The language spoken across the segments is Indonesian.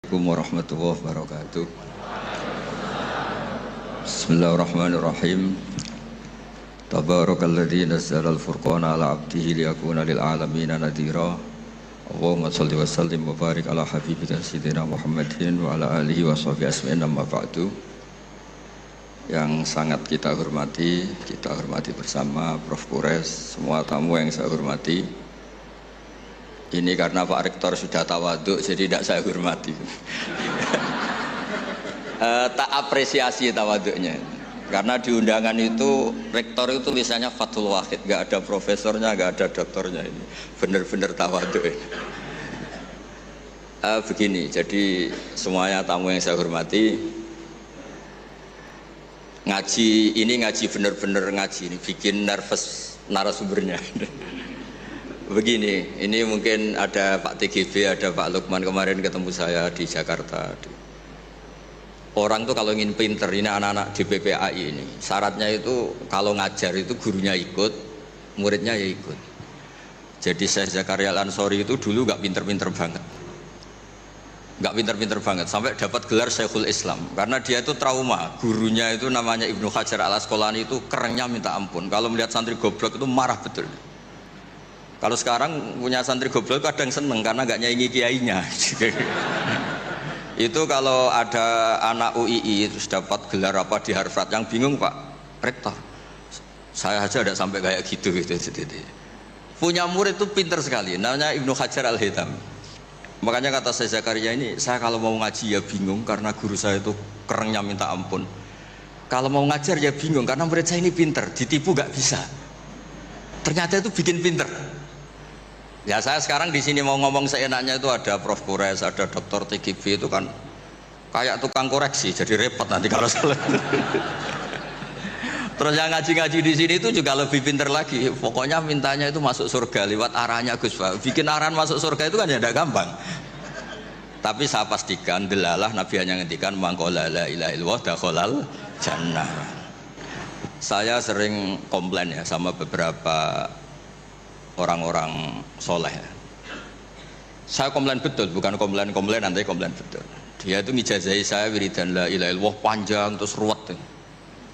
Assalamualaikum warahmatullahi wabarakatuh. Bismillahirrahmanirrahim. Tabarakalladzi nazzala al-furqana ala 'abdihi liyakuna lil 'alamin nadhira. Allahumma shalli wa sallim wa barik ala habibina sayyidina Muhammadin wa ala alihi wa sahbihi asma'in amma ba'du. Yang sangat kita hormati bersama Prof. Kures, semua tamu yang saya hormati. Ini karena Pak Rektor sudah tawaduk, jadi tidak saya hormati. Tak apresiasi tawaduknya. Karena di undangan itu, Rektor itu tulisannya Fathul Wahid, nggak ada profesornya, nggak ada doktornya. Ini benar-benar tawaduk. Begini, jadi semuanya tamu yang saya hormati, ngaji benar-benar ngaji, ini bikin nervous narasumbernya. Begini, ini mungkin ada Pak TGB, ada Pak Lukman kemarin ketemu saya di Jakarta. Orang tuh kalau ingin pinter, ini anak-anak di PPAI ini, syaratnya itu kalau ngajar itu gurunya ikut, muridnya ya ikut. Jadi Syekh Zakaria Al-Ansori itu dulu gak pinter-pinter banget. Gak pinter-pinter banget, sampai dapat gelar Syekhul Islam. Karena dia itu trauma, gurunya itu namanya Ibnu Hajar Al-Asqalani itu kerennya minta ampun. Kalau melihat santri goblok itu marah betul. Kalau sekarang punya santri goblok kadang seneng karena gak nyaingi kiainya. Itu kalau ada anak UII terus dapat gelar apa di Harvard, yang bingung Pak Rektor, saya aja tidak sampai kayak gitu. Punya murid itu pinter sekali, namanya Ibnu Hajar Al-Haythami. Makanya kata saya Zakaria ini, saya kalau mau ngaji ya bingung karena guru saya itu kerennya minta ampun. Kalau mau ngajar ya bingung karena murid saya ini pinter, ditipu gak bisa. Ternyata itu bikin pinter. Ya saya sekarang di sini mau ngomong seenaknya itu ada Prof. Kures, ada Dr. TGB, itu kan kayak tukang koreksi, jadi repot nanti kalau salah. Terus yang ngaji-ngaji di sini itu juga lebih pinter lagi. Pokoknya mintanya itu masuk surga lewat arahnya Gus Pak. Bikin arahan masuk surga itu kan ya tidak gampang. Tapi saya pastikan delalah Nabi hanya ngendikan mangqala la ilaha illallah dakhalal jannah. Saya sering komplain ya sama beberapa orang-orang soleh. Saya komplain betul, bukan komplain nanti komplain betul. Dia itu ngijazahi saya wiridan la ilaha illallah panjang terus ruwet.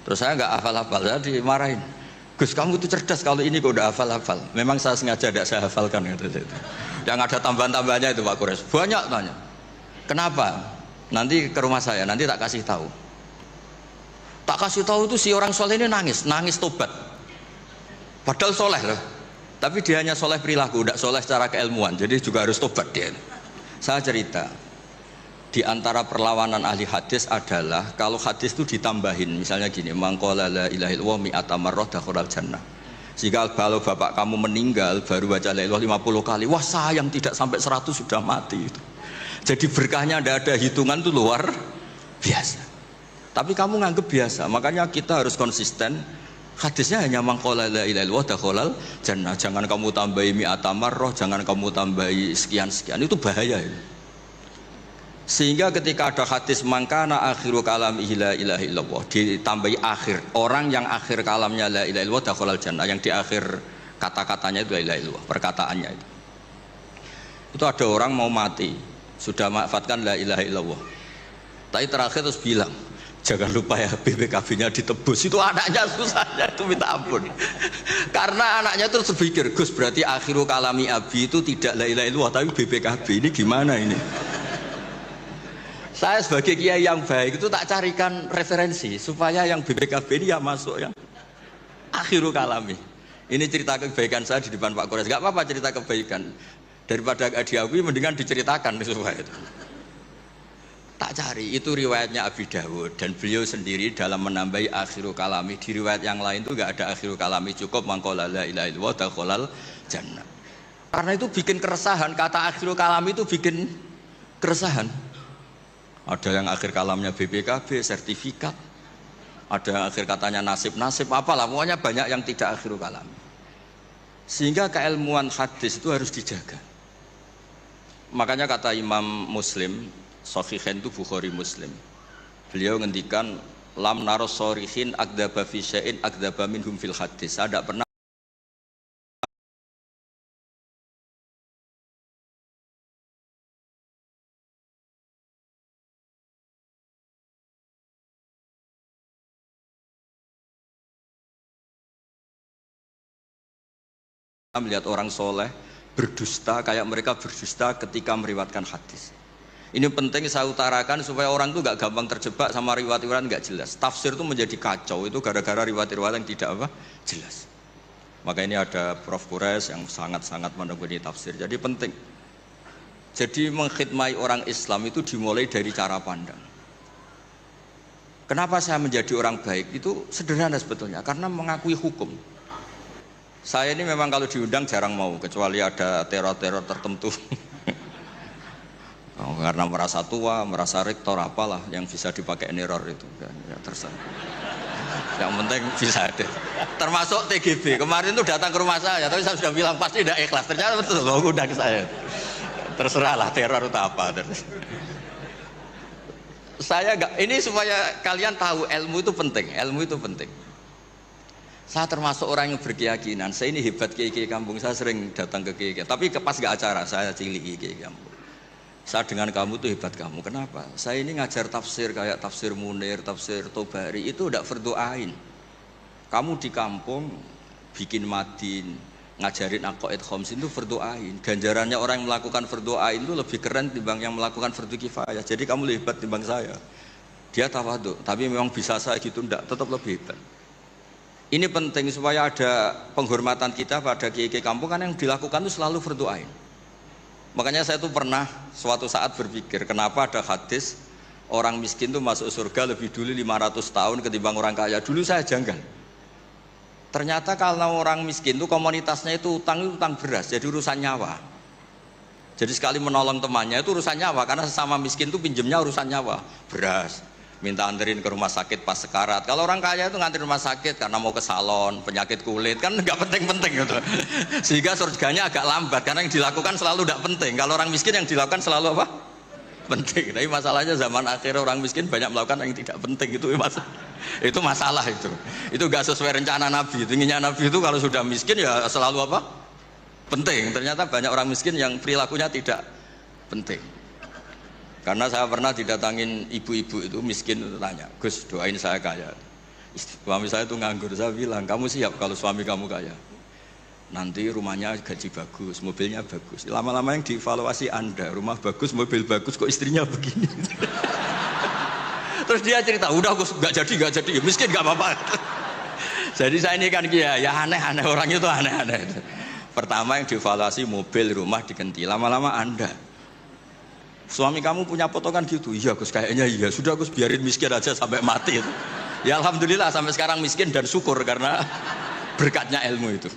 Terus saya nggak hafal-hafal, saya dimarahin. Gus kamu itu cerdas kalau ini kok udah hafal-hafal. Memang saya sengaja tidak saya hafalkan gitu. Yang ada tambahan-tambahannya itu Pak Kures. Banyak tanya. Kenapa? Nanti ke rumah saya, nanti tak kasih tahu. Tak kasih tahu itu si orang soleh ini nangis tobat. Padahal soleh loh. Tapi dia hanya soleh perilaku, tidak soleh secara keilmuan. Jadi juga harus tobat dia. Saya cerita, di antara perlawanan ahli hadis adalah kalau hadis itu ditambahin, misalnya gini, mangqala la ilaha illallah mi'ata marrah dakhalal jannah. Jika kalau bapak kamu meninggal baru baca la ilaha 50 kali, wah sayang tidak sampai 100 sudah mati itu. Jadi berkahnya tidak ada hitungan, itu luar biasa. Tapi kamu nganggep biasa, makanya kita harus konsisten. Hadisnya hanya mangqala la ilaha illallah dakhalal jannah. Jangan kamu tambahi mi'ata marrah, jangan kamu tambahi sekian-sekian, itu bahaya itu. Sehingga ketika ada hadis mangkana akhiru kalamihi la ilaha illallah, ditambahi akhir, orang yang akhir kalamnya la ilaha illallah dakhalal jannah, yang di akhir kata-katanya itu la ilaha illallah, perkataannya itu. Itu ada orang mau mati, sudah mafatkan la ilaha illallah. Tapi terakhir terus bilang, jangan lupa ya BPKB-nya ditebus. Itu anaknya susahnya itu minta ampun. Karena anaknya terus berpikir, Gus berarti akhiru kalami abi itu tidak la ilaha illallah tapi BPKB. Ini gimana ini? Saya sebagai kiai yang baik itu tak carikan referensi supaya yang BPKB ini ya masuk yang akhiru kalami. Ini cerita kebaikan saya di depan Pak Kores. Gak apa-apa cerita kebaikan. Daripada gak diakui mendingan diceritakan supaya itu. Tak cari, itu riwayatnya Abi Dawud dan beliau sendiri dalam menambahi akhiru kalami. Di riwayat yang lain itu enggak ada akhiru kalami, cukup mangqala la ilaha illallah dakhalal jannah. Karena itu bikin keresahan, kata akhiru kalami itu bikin keresahan. Ada yang akhir kalamnya BPKB, sertifikat. Ada yang akhir katanya nasib-nasib, apalah, pokoknya banyak yang tidak akhiru kalami. Sehingga keilmuan hadis itu harus dijaga. Makanya kata Imam Muslim, Sahihain itu Bukhari Muslim. Beliau ngendikan lam naros sorihin akdaba fi syai'in akdaba minhum fil hadis. Saya tidak pernah melihat orang soleh berdusta kayak mereka berdusta ketika meriwayatkan hadis. Ini penting saya utarakan supaya orang itu nggak gampang terjebak sama riwayat-riwayat nggak jelas. Tafsir itu menjadi kacau itu gara-gara riwayat-riwayat yang tidak apa jelas. Maka ini ada Prof. Kures yang sangat-sangat menekuni tafsir. Jadi penting. Jadi mengkhidmati orang Islam itu dimulai dari cara pandang. Kenapa saya menjadi orang baik? Itu sederhana sebetulnya, karena mengakui hukum. Saya ini memang kalau diundang jarang mau, kecuali ada teror-teror tertentu. Karena merasa tua, merasa rektor, apalah yang bisa dipakai neror itu. Ya, terserah. Yang penting bisa ada. Termasuk TGB, kemarin itu datang ke rumah saya, tapi saya sudah bilang pasti tidak ikhlas. Ternyata betul, loh undang saya. Terserahlah teror itu apa. Saya enggak, ini supaya kalian tahu ilmu itu penting, ilmu itu penting. Saya termasuk orang yang berkeyakinan, saya ini hebat kiai-kiai kampung, saya sering datang ke kiai-kiai, tapi pas gak acara, saya ciliki kiai kampung. Saya dengan kamu tuh hebat kamu, kenapa? Saya ini ngajar tafsir kayak tafsir Munir, tafsir Tobari, itu udah fardhu ain. Kamu di kampung bikin madin, ngajarin aqaid khamsin itu fardhu ain. Ganjarannya orang yang melakukan fardhu ain itu lebih keren timbang yang melakukan fardhu kifayah. Jadi kamu lebih hebat timbang saya. Dia tawadhu, tapi memang bisa saya gitu enggak, tetap lebih hebat. Ini penting supaya ada penghormatan kita pada kiai-kiai kampung, kan yang dilakukan itu selalu fardhu ain. Makanya saya tuh pernah suatu saat berpikir, kenapa ada hadis orang miskin tuh masuk surga lebih dulu 500 tahun ketimbang orang kaya. Dulu saya janggal. Ternyata kalau orang miskin tuh komunitasnya itu utang beras, jadi urusan nyawa. Jadi sekali menolong temannya itu urusan nyawa, karena sesama miskin tuh pinjemnya urusan nyawa, beras. Minta anterin ke rumah sakit pas sekarat. Kalau orang kaya itu nganterin rumah sakit karena mau ke salon, penyakit kulit, kan nggak penting-penting gitu. Sehingga surganya agak lambat karena yang dilakukan selalu tidak penting. Kalau orang miskin yang dilakukan selalu apa? Penting. Tapi masalahnya zaman akhir orang miskin banyak melakukan yang tidak penting, itu masalah itu. Itu nggak sesuai rencana Nabi. Inginnya Nabi itu kalau sudah miskin ya selalu apa? Penting. Ternyata banyak orang miskin yang perilakunya tidak penting. Karena saya pernah didatangin ibu-ibu itu miskin itu tanya, Gus doain saya kaya. Suami saya itu nganggur, saya bilang kamu siap kalau suami kamu kaya. Nanti rumahnya gaji bagus, mobilnya bagus. Lama-lama yang dievaluasi Anda, rumah bagus, mobil bagus, kok istrinya begini. Terus dia cerita, udah Gus nggak jadi, miskin nggak apa-apa. Jadi saya ini kan ya aneh-aneh, orang itu aneh-aneh. Pertama yang dievaluasi mobil, rumah diganti, lama-lama Anda. Suami kamu punya potongan gitu, iya Gus kayaknya iya, sudah Gus biarin miskin aja sampai mati. Ya alhamdulillah sampai sekarang miskin dan syukur karena berkatnya ilmu itu.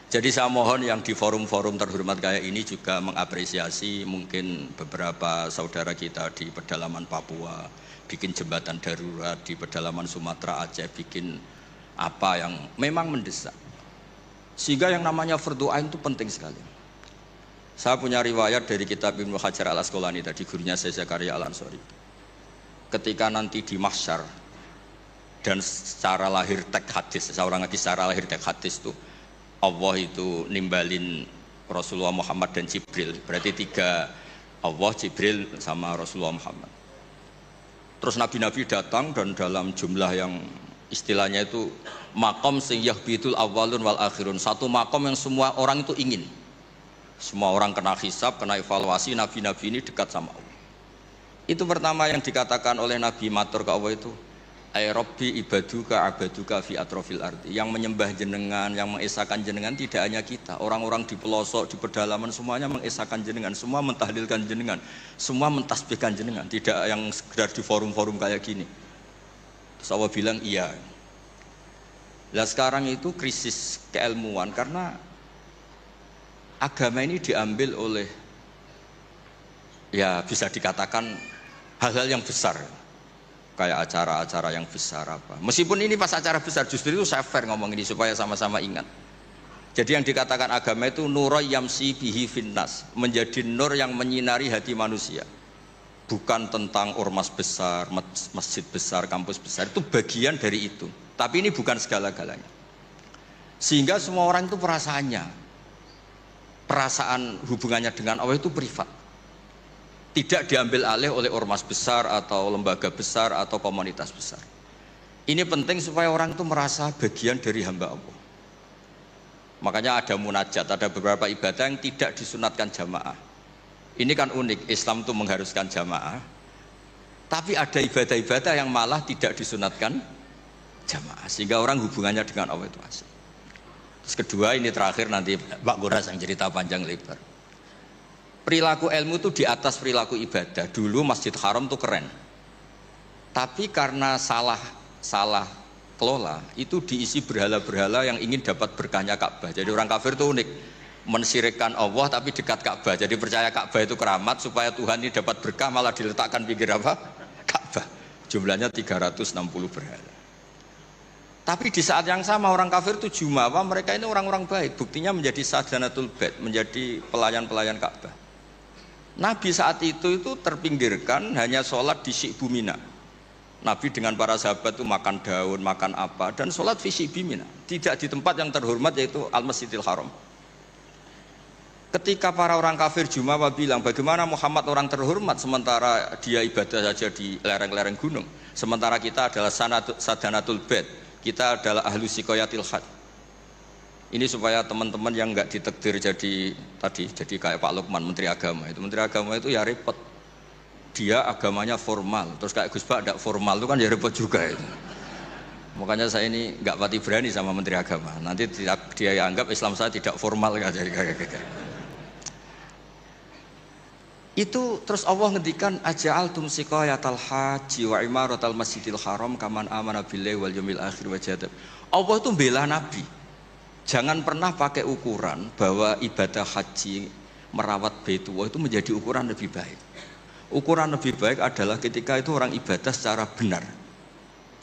Jadi saya mohon yang di forum-forum terhormat kayak ini juga mengapresiasi mungkin beberapa saudara kita di pedalaman Papua, bikin jembatan darurat di pedalaman Sumatera, Aceh, bikin apa yang memang mendesak. Sehingga yang namanya fardhu ain itu penting sekali. Saya punya riwayat dari kitab Ibnu Hajar al-Asqalani tadi, gurunya Syekh Zakaria al-Ansori. Ketika nanti di mahsyar dan secara lahir teks hadis, seorang lagi secara lahir teks hadis itu Allah itu nimbalin Rasulullah Muhammad dan Jibril. Berarti tiga, Allah, Jibril sama Rasulullah Muhammad. Terus nabi-nabi datang dan dalam jumlah yang istilahnya itu makom sing yahbitul awwalun wal akhirun. Satu makom yang semua orang itu ingin. Semua orang kena hisab, kena evaluasi, nabi-nabi ini dekat sama Allah. Itu pertama yang dikatakan oleh Nabi matur ke Allah itu, ay Rabbi ibaduka abaduka fi atrofil ardi. Yang menyembah jenengan, yang mengesahkan jenengan tidak hanya kita, orang-orang di pelosok, di pedalaman semuanya mengesahkan jenengan, semua mentahlilkan jenengan, semua mentasbihkan jenengan, tidak yang sekedar di forum-forum kayak gini. Terus Allah bilang iya. Nah sekarang itu krisis keilmuan karena agama ini diambil oleh, ya bisa dikatakan hal-hal yang besar, kayak acara-acara yang besar apa. Meskipun ini pas acara besar, justru itu saya fair ngomong ini supaya sama-sama ingat. Jadi yang dikatakan agama itu nurul yamsi bihi finnas, menjadi nur yang menyinari hati manusia. Bukan tentang ormas besar, masjid besar, kampus besar, itu bagian dari itu. Tapi ini bukan segala-galanya. Sehingga semua orang itu perasaan hubungannya dengan Allah itu privat, tidak diambil alih oleh ormas besar atau lembaga besar atau komunitas besar. Ini penting supaya orang itu merasa bagian dari hamba Allah. Makanya ada munajat, ada beberapa ibadah yang tidak disunatkan jamaah. Ini kan unik, Islam itu mengharuskan jamaah. Tapi ada ibadah-ibadah yang malah tidak disunatkan jamaah, sehingga orang hubungannya dengan Allah itu asik. Terus kedua, ini terakhir nanti Pak Guras yang cerita panjang lebar. Perilaku ilmu itu di atas perilaku ibadah. Dulu Masjid Haram itu keren. Tapi karena salah kelola, itu diisi berhala-berhala yang ingin dapat berkahnya Ka'bah. Jadi orang kafir itu unik, mensyirikkan Allah tapi dekat Ka'bah. Jadi percaya Ka'bah itu keramat, supaya Tuhan ini dapat berkah malah diletakkan pinggir apa? Ka'bah. Jumlahnya 360 berhala. Tapi di saat yang sama orang kafir itu jumawa, mereka ini orang-orang baik. Buktinya menjadi sadanatul bait, menjadi pelayan-pelayan Ka'bah. Nabi saat itu terpinggirkan, hanya sholat di Syi'bu Mina. Nabi dengan para sahabat itu makan daun, makan apa, dan sholat fi Syi'bi Mina. Tidak di tempat yang terhormat yaitu Al-Masjidil Haram. Ketika para orang kafir Jumawa bilang, bagaimana Muhammad orang terhormat sementara dia ibadah saja di lereng-lereng gunung, sementara kita adalah sadanatul bait, kita adalah ahlu sikoyatil had. Ini supaya teman-teman yang nggak ditakdir jadi kayak Pak Lukman, Menteri Agama itu ya repot. Dia agamanya formal, terus kayak Gus Pak tidak formal itu kan ya repot juga itu. Makanya saya ini nggak pati berani sama Menteri Agama. Nanti dia anggap Islam saya tidak formal kan, jadi kayak. Itu terus Allah ngendikan aja'altum siqayatal haji wa imaratal masjidil haram kaman amana billahi wal yaumil akhir wa jahada. Allah itu bela Nabi. Jangan pernah pakai ukuran bahwa ibadah haji merawat Baitullah itu menjadi ukuran lebih baik. Ukuran lebih baik adalah ketika itu orang ibadah secara benar,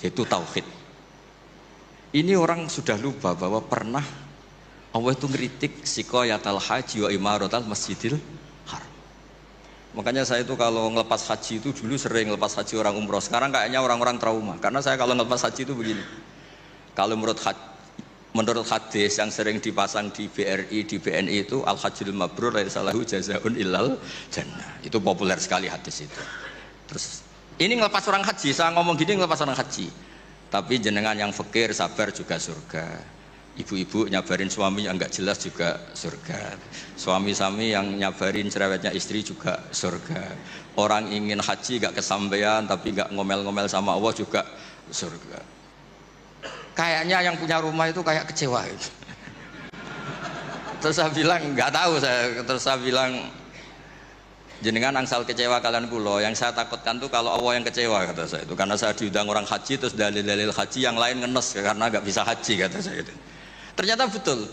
yaitu tauhid. Ini orang sudah lupa bahwa pernah Allah itu ngeritik siqayatal haji wa imaratal masjidil haram. Makanya saya itu kalau ngelepas haji itu dulu sering ngelepas haji orang umroh. Sekarang kayaknya orang-orang trauma, karena saya kalau ngelepas haji itu begini. Kalau menurut hadis yang sering dipasang di BRI, di BNI itu al-hajjul mabrur laisa lahu jazaa'un illal jannah. Itu populer sekali hadis itu. Terus ini ngelepas orang haji, saya ngomong gini ngelepas orang haji. Tapi jenengan yang fakir sabar juga surga. Ibu-ibu nyabarin suami yang enggak jelas juga surga. Suami-suami yang nyabarin cerewetnya istri juga surga. Orang ingin haji enggak kesampaian tapi enggak ngomel-ngomel sama Allah juga surga. Kayaknya yang punya rumah itu kayak kecewa itu. Terus saya bilang nggak tahu saya. Terus saya bilang jenengan angsal kecewa kalian kulo. Yang saya takutkan tuh kalau Allah yang kecewa kata saya itu. Karena saya diundang orang haji terus dalil-dalil haji yang lain ngenes karena nggak bisa haji kata saya itu. Ternyata betul.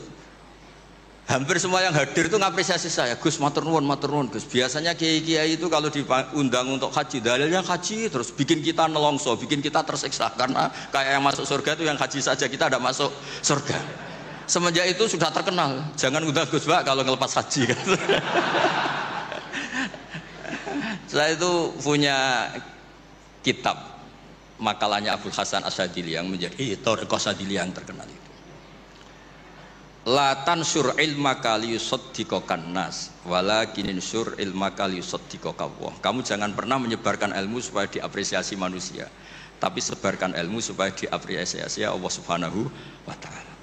Hampir semua yang hadir itu ngapresiasi saya. Gus matur nuwun Gus. Biasanya kiai-kiai itu kalau diundang untuk haji dalilnya haji terus bikin kita nelongso, bikin kita tersiksa karena kayak yang masuk surga itu yang haji saja kita ada masuk surga. Semenjak itu sudah terkenal. Jangan undang Gus Pak kalau ngelepas haji. Saya itu punya kitab makalahnya Abdul Hasan Asyadili yang menjadi Thariqah Asyadili yang terkenal itu. La tansur ilmaka liyusaddiqakan nas walakin insur ilmaka liyusaddiqaka Allah. Kamu jangan pernah menyebarkan ilmu supaya diapresiasi manusia, tapi sebarkan ilmu supaya diapresiasi Allah Subhanahu wa taala.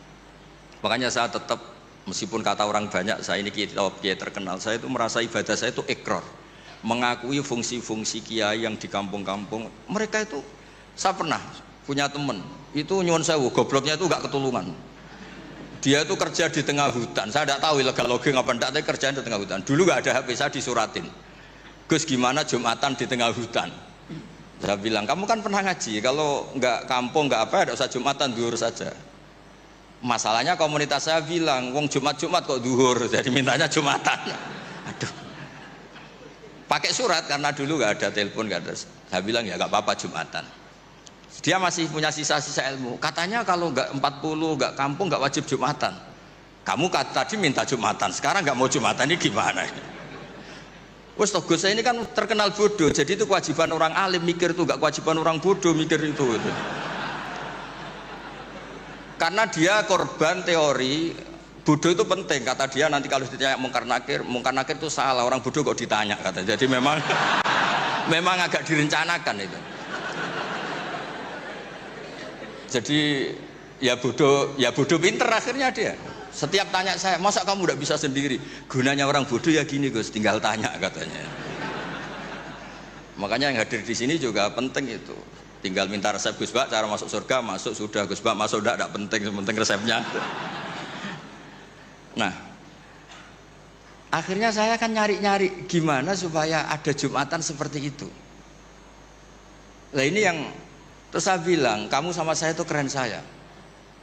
Makanya saya tetap meskipun kata orang banyak saya ini kiai terkenal, saya itu merasa ibadah saya itu ikrar, mengakui fungsi-fungsi kiai yang di kampung-kampung. Mereka itu saya pernah punya teman itu nyuwun sewu gobloknya itu enggak ketulungan. Dia itu kerja di tengah hutan. Saya tidak tahu ilegal logging apa enggak, tapi kerjaan di tengah hutan. Dulu nggak ada HP, saya disuratin. Gus gimana Jumatan di tengah hutan? Saya bilang, kamu kan pernah ngaji. Kalau nggak kampung nggak apa, ada usah Jumatan, duhur saja. Masalahnya komunitas saya bilang, wong Jumat kok duhur, jadi mintanya Jumatan. Aduh. Pakai surat karena dulu nggak ada telepon, nggak ada. Saya bilang ya nggak apa-apa Jumatan. Dia masih punya sisa-sisa ilmu. Katanya kalau nggak 40 nggak kampung nggak wajib Jumatan. Kamu tadi minta Jumatan, sekarang nggak mau Jumatan, ini gimana? Wes toh Gus, saya ini kan terkenal bodoh. Jadi itu kewajiban orang alim mikir itu, nggak kewajiban orang bodoh mikir itu. Karena dia korban teori bodoh itu penting. Kata dia nanti kalau ditanya mungkar nakir itu salah. Orang bodoh kok ditanya kata. Jadi memang agak direncanakan itu. Jadi ya bodoh pinter akhirnya dia. Setiap tanya saya, masa kamu udah bisa sendiri? Gunanya orang bodoh ya gini Gus, tinggal tanya katanya. Makanya yang hadir di sini juga penting itu. Tinggal minta resep Gus Bak, cara masuk surga, masuk sudah Gus Bak, masuk udah tidak penting, penting resepnya. Nah, akhirnya saya kan nyari-nyari gimana supaya ada Jumatan seperti itu. Nah ini yang terus saya bilang, kamu sama saya itu keren saya.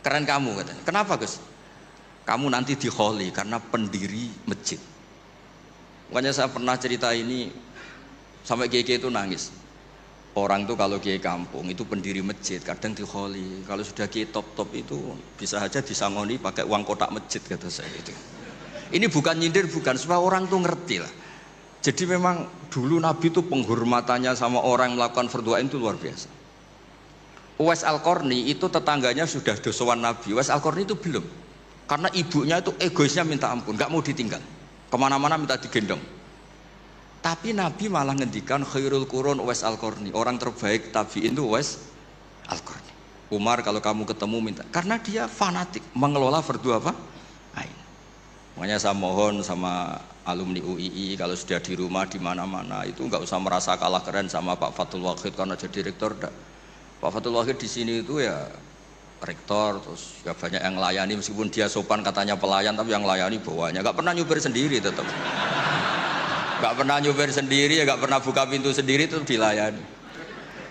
Keren kamu katanya. Kenapa Gus? Kamu nanti dikholi karena pendiri masjid. Makanya saya pernah cerita ini sampai kiai itu nangis. Orang tuh kalau kiai kampung itu pendiri masjid kadang dikholi. Kalau sudah kiai top-top itu bisa aja disangoni pakai uang kotak masjid kata saya itu. Ini bukan nyindir, bukan, supaya orang tuh ngerti lah. Jadi memang dulu Nabi itu penghormatannya sama orang yang melakukan fardu ain itu luar biasa. Uwais Al-Qarni itu tetangganya sudah dosowan Nabi. Uwais Al-Qarni itu belum, karena ibunya itu egoisnya minta ampun, nggak mau ditinggal, kemana-mana minta digendong. Tapi Nabi malah ngendikan khairul qurun Uwais Al-Qarni, orang terbaik tabi'in itu Uwais Al-Qarni. Umar kalau kamu ketemu minta, karena dia fanatik mengelola fardu apa? Ain. Makanya saya mohon sama alumni UII kalau sudah di rumah di mana-mana itu nggak usah merasa kalah keren sama Pak Fathul Wahid karena jadi rektor. Pak Fathul Wahid di sini itu ya rektor, terus ya banyak yang layani meskipun dia sopan katanya pelayan, tapi yang layani bawahnya nggak pernah nyupir sendiri tetap. Nggak pernah nyupir sendiri, ya nggak pernah buka pintu sendiri, itu dilayani.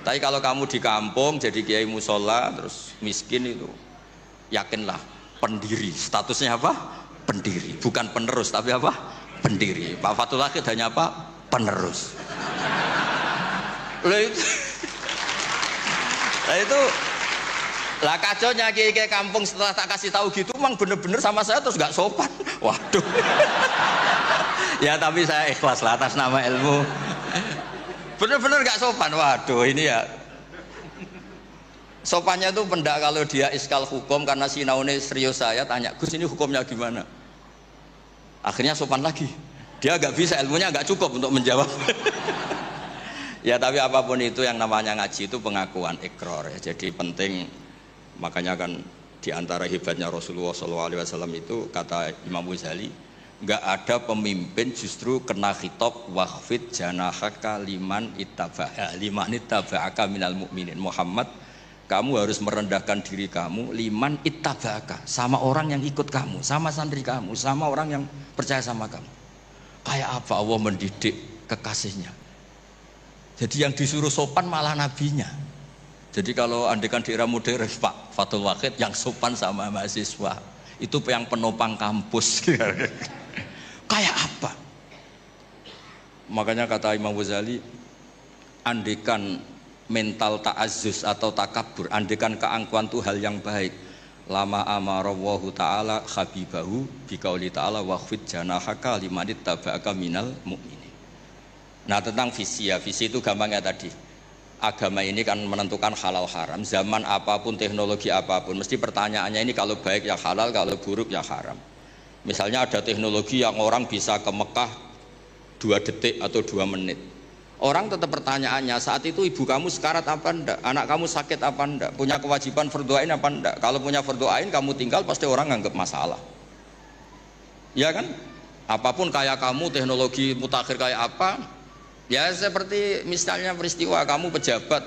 Tapi kalau kamu di kampung jadi kiai musola terus miskin itu, yakinlah pendiri, statusnya apa? Pendiri, bukan penerus tapi apa? Pendiri. Pak Fathul Wahid hanya apa? Penerus. Nah itu lah kacaunya kiai kampung setelah tak kasih tahu gitu, emang bener-bener sama saya terus nggak sopan. Waduh. Ya tapi saya ikhlas lah atas nama ilmu. Bener-bener nggak sopan. Waduh ini ya. Sopannya tuh pendak kalau dia iskal hukum karena sinaune serius saya tanya, Gus ini hukumnya gimana? Akhirnya sopan lagi. Dia nggak bisa, ilmunya nggak cukup untuk menjawab. Ya tapi apapun itu yang namanya ngaji itu pengakuan ikrar ya. Jadi penting, makanya kan diantara hebatnya Rasulullah SAW itu kata Imam Ghazali, nggak ada pemimpin justru kena khitab wahfid janahaka liman ittaba'aka minal mu'minin. Muhammad, kamu harus merendahkan diri kamu liman ittaba'aka, sama orang yang ikut kamu, sama santri kamu, sama orang yang percaya sama kamu. Kayak apa Allah mendidik kekasihnya? Jadi yang disuruh sopan malah nabinya. Jadi kalau andekan di era modern Pak Fathul Wahid yang sopan sama mahasiswa itu yang penopang kampus. Kayak apa? Makanya kata Imam Ghazali, andekan mental ta'azzus atau takabur, andekan keangkuhan itu hal yang baik, lama amarallahu ta'ala habibahu biqauli ta'ala wakhfid janahaka limanit taba'aka minal mu'min. Nah tentang visi ya, visi itu gampangnya tadi. Agama ini kan menentukan halal haram. Zaman apapun, teknologi apapun, mesti pertanyaannya ini kalau baik ya halal, kalau buruk ya haram. Misalnya ada teknologi yang orang bisa ke Mekah 2 detik atau 2 menit. Orang tetap pertanyaannya saat itu ibu kamu sekarat apa enggak, anak kamu sakit apa enggak, punya kewajiban fardhu ain apa enggak. Kalau punya fardhu ain kamu tinggal pasti orang nganggap masalah. Ya kan? Apapun kayak kamu, teknologi mutakhir kayak apa, ya seperti misalnya peristiwa kamu pejabat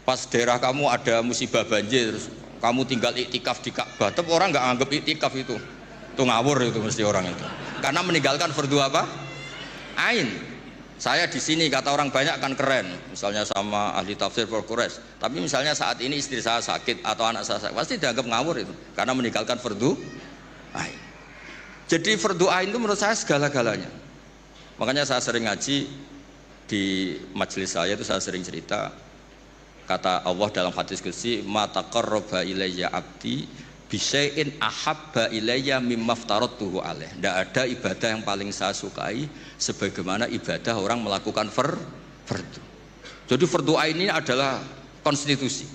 pas daerah kamu ada musibah banjir, kamu tinggal iktikaf di Ka'bah, tetap orang nggak anggap iktikaf itu ngawur itu mesti orang itu, karena meninggalkan fardhu apa? Ain. Saya di sini kata orang banyak kan keren, misalnya sama ahli tafsir Quraisy, tapi misalnya saat ini istri saya sakit atau anak saya sakit, pasti dianggap ngawur itu, karena meninggalkan fardhu ain. Jadi fardhu ain itu menurut saya segala-galanya. Makanya saya sering ngaji di majelis saya itu, saya sering cerita kata Allah dalam hadis qudsi, ma taqarraba ilayya abdi bisyai'in ahabba ilayya mimma aftaradtuhu alaih. Tidak ada ibadah yang paling saya sukai sebagaimana ibadah orang melakukan fardu. Jadi fardu ain ini adalah konstitusi.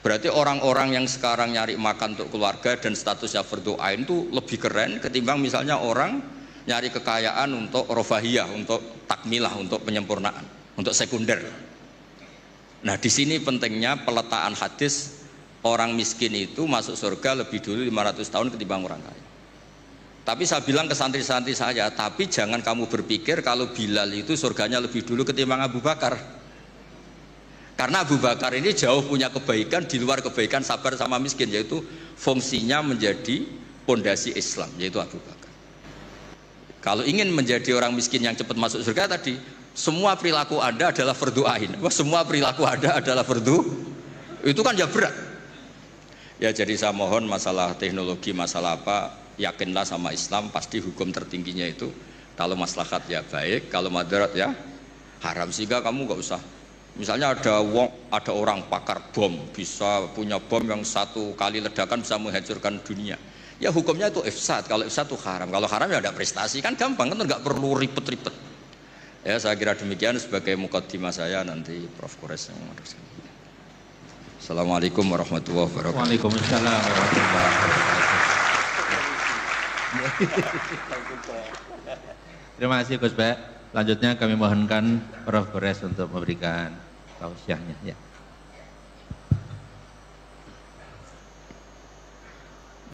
Berarti orang-orang yang sekarang nyari makan untuk keluarga dan statusnya fardu ain itu lebih keren ketimbang misalnya orang nyari kekayaan untuk rofahiyah, untuk takmilah, untuk penyempurnaan, untuk sekunder. Nah di sini pentingnya peletaan hadis orang miskin itu masuk surga lebih dulu 500 tahun ketimbang orang kaya. Tapi saya bilang ke santri-santri saya, tapi jangan kamu berpikir kalau Bilal itu surganya lebih dulu ketimbang Abu Bakar. Karena Abu Bakar ini jauh punya kebaikan di luar kebaikan sabar sama miskin, yaitu fungsinya menjadi pondasi Islam, yaitu Abu Bakar. Kalau ingin menjadi orang miskin yang cepat masuk surga tadi, semua perilaku Anda adalah fardu ain. Wah, semua perilaku Anda adalah fardu. Itu kan ya berat. Ya jadi saya mohon masalah teknologi, masalah apa, yakinlah sama Islam, pasti hukum tertingginya itu kalau maslahat ya baik, kalau madarat ya haram. Sehingga kamu nggak usah, misalnya ada orang pakar bom, bisa punya bom yang satu kali ledakan bisa menghancurkan dunia, ya hukumnya itu ifsad. Kalau ifsad itu haram, kalau haram ya ada prestasi, kan gampang, kan nggak perlu ribet-ribet. Ya saya kira demikian sebagai mukaddimah saya, nanti Prof. Kores yang meneruskan. Assalamualaikum warahmatullahi wabarakatuh. Waalaikumsalam warahmatullahi wabarakatuh. Terima kasih Gus Bek. Selanjutnya kami mohonkan Prof. Kores untuk memberikan tausiahnya. Ya.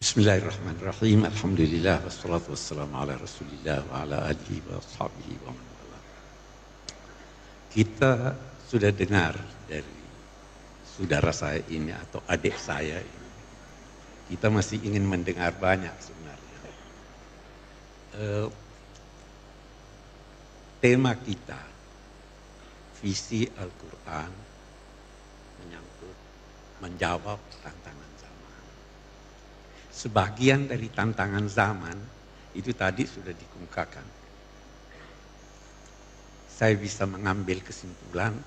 Bismillahirrahmanirrahim. Alhamdulillah wassalatu wassalamu ala Rasulillah wa ala alihi wa sahbihi wa man wala. Kita sudah dengar dari saudara saya ini atau adik saya ini. Kita masih ingin mendengar banyak sebenarnya. Tema kita, visi Al-Quran menyangkut menjawab tantangan zaman. Sebagian dari tantangan zaman itu tadi sudah dikemukakan. Saya bisa mengambil kesimpulan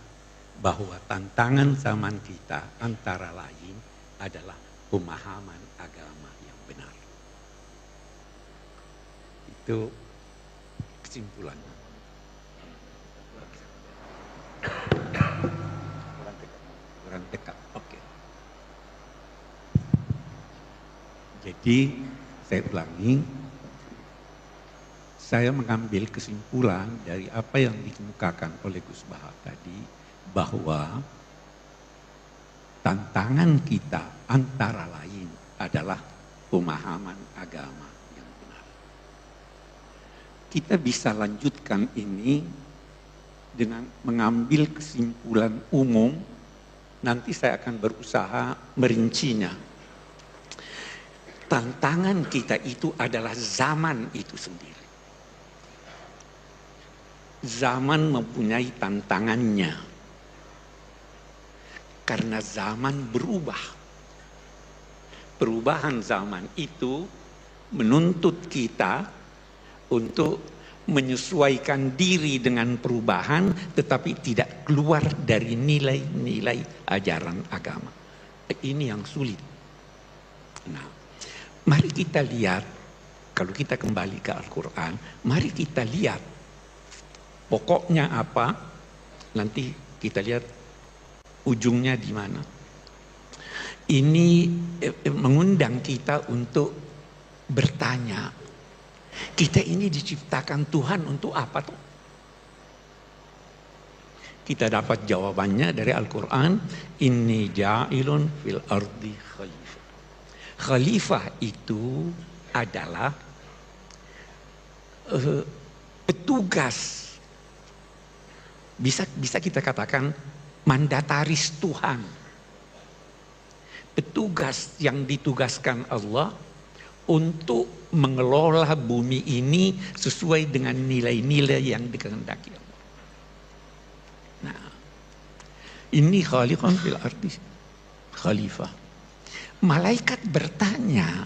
bahwa tantangan zaman kita antara lain adalah pemahaman agama yang benar. Itu kesimpulannya. Kurang dekat. Oke. Jadi saya ulangi, saya mengambil kesimpulan dari apa yang dikemukakan oleh Gus Bahar tadi, bahwa tantangan kita antara lain adalah pemahaman agama yang benar. Kita bisa lanjutkan ini dengan mengambil kesimpulan umum, nanti saya akan berusaha merincinya. Tantangan kita itu adalah zaman itu sendiri. Zaman mempunyai tantangannya. Karena zaman berubah. Perubahan zaman itu menuntut kita untuk menyesuaikan diri dengan perubahan, tetapi tidak keluar dari nilai-nilai ajaran agama. Ini yang sulit. Nah, mari kita lihat, kalau kita kembali ke Al-Quran, mari kita lihat pokoknya apa, nanti kita lihat ujungnya di mana. Ini mengundang kita untuk bertanya, kita ini diciptakan Tuhan untuk apa tuh? Kita dapat jawabannya dari Al-Quran, inni ja'ilun fil ardi khalifah. Khalifah itu adalah petugas, bisa kita katakan mandataris Tuhan, petugas yang ditugaskan Allah untuk mengelola bumi ini sesuai dengan nilai-nilai yang dikehendaki Allah. Nah, ini khaliqun fil ardi khalifah. Malaikat bertanya,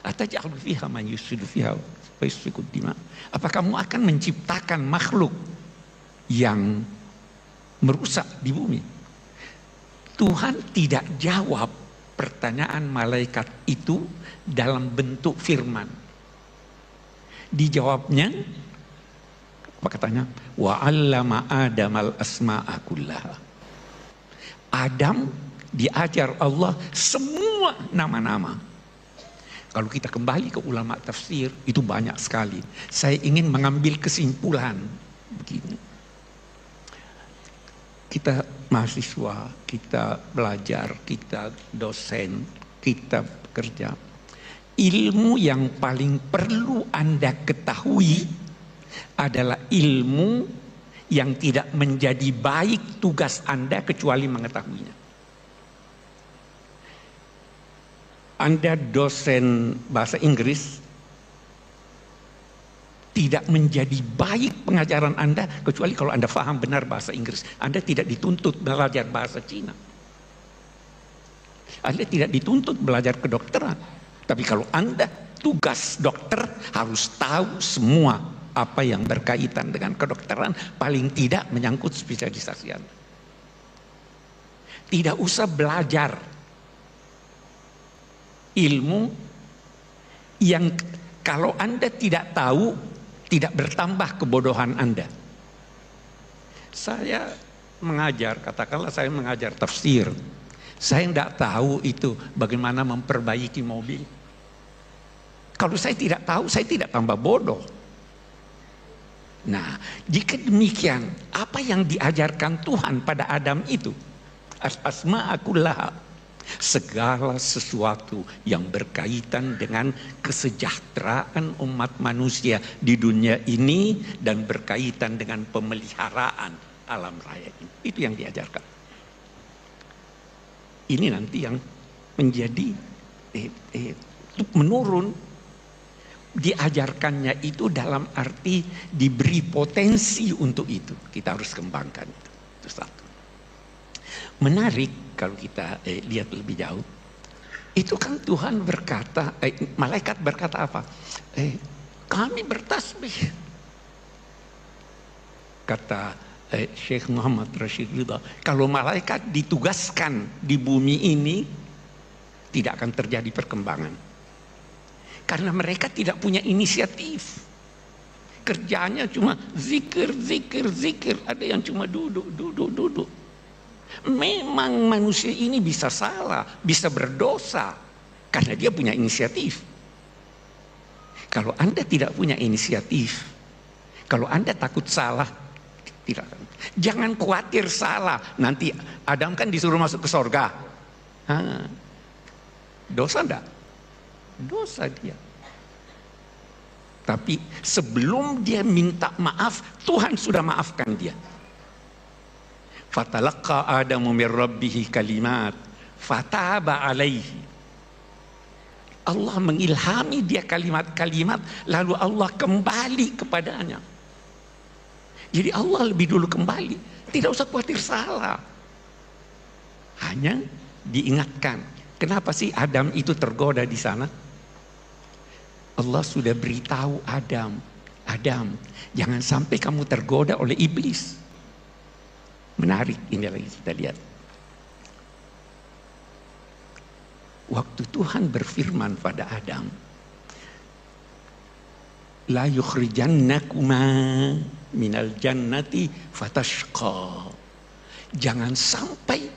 ataj'alu fiha man yufsidu fiha wa yasfiku dima. Apa kamu akan menciptakan makhluk yang merusak di bumi? Tuhan tidak jawab pertanyaan malaikat itu dalam bentuk firman. Dijawabnya, apa katanya? Wa 'allama Adamal asma'a kullaha. Adam diajar Allah semua nama-nama. Kalau kita kembali ke ulama tafsir, itu banyak sekali. Saya ingin mengambil kesimpulan begini. kita mahasiswa, kita belajar, kita dosen, kita bekerja. Ilmu yang paling perlu Anda ketahui adalah ilmu yang tidak menjadi baik tugas Anda kecuali mengetahuinya. Anda dosen bahasa Inggris, tidak menjadi baik pengajaran Anda kecuali kalau Anda paham benar bahasa Inggris. Anda tidak dituntut belajar bahasa Cina. Anda tidak dituntut belajar kedokteran. Tapi kalau Anda tugas dokter harus tahu semua apa yang berkaitan dengan kedokteran, paling tidak menyangkut spesialisasi Anda. Tidak usah belajar ilmu yang kalau Anda tidak tahu, tidak bertambah kebodohan Anda. Saya mengajar, katakanlah saya mengajar tafsir. Saya tidak tahu itu bagaimana memperbaiki mobil. Kalau saya tidak tahu, saya tidak tambah bodoh. Nah, jika demikian, apa yang diajarkan Tuhan pada Adam itu? Asma'akullaha. Segala sesuatu yang berkaitan dengan kesejahteraan umat manusia di dunia ini dan berkaitan dengan pemeliharaan alam raya ini. Itu yang diajarkan. Ini nanti yang menjadi menurun. Diajarkannya itu dalam arti diberi potensi untuk itu. Kita harus kembangkan itu. Itu satu. Menarik kalau kita lihat lebih jauh. Itu kan Tuhan berkata, malaikat berkata apa? Kami bertasbih. Kata Syekh Muhammad Rashid Ridha, kalau malaikat ditugaskan di bumi ini, tidak akan terjadi perkembangan. Karena mereka tidak punya inisiatif. Kerjanya cuma zikir, zikir, zikir. Ada yang cuma duduk, duduk, duduk. Memang manusia ini bisa salah, bisa berdosa karena dia punya inisiatif. Kalau Anda tidak punya inisiatif, kalau Anda takut salah, tidak. Jangan khawatir salah. Nanti Adam kan disuruh masuk ke sorga. Dosa enggak? Dosa dia. Tapi sebelum dia minta maaf, Tuhan sudah maafkan dia. Fatalaqa Adamu min rabbih kalimat fataba alaihi. Allah mengilhami dia kalimat-kalimat, lalu Allah kembali kepadanya. Jadi Allah lebih dulu kembali, tidak usah khawatir salah. Hanya diingatkan, kenapa sih Adam itu tergoda di sana? Allah sudah beritahu Adam, jangan sampai kamu tergoda oleh iblis. Menarik, ini lagi kita lihat. Waktu Tuhan berfirman pada Adam, la yukhrijannakuma minal jannati fatashqa. Jangan sampai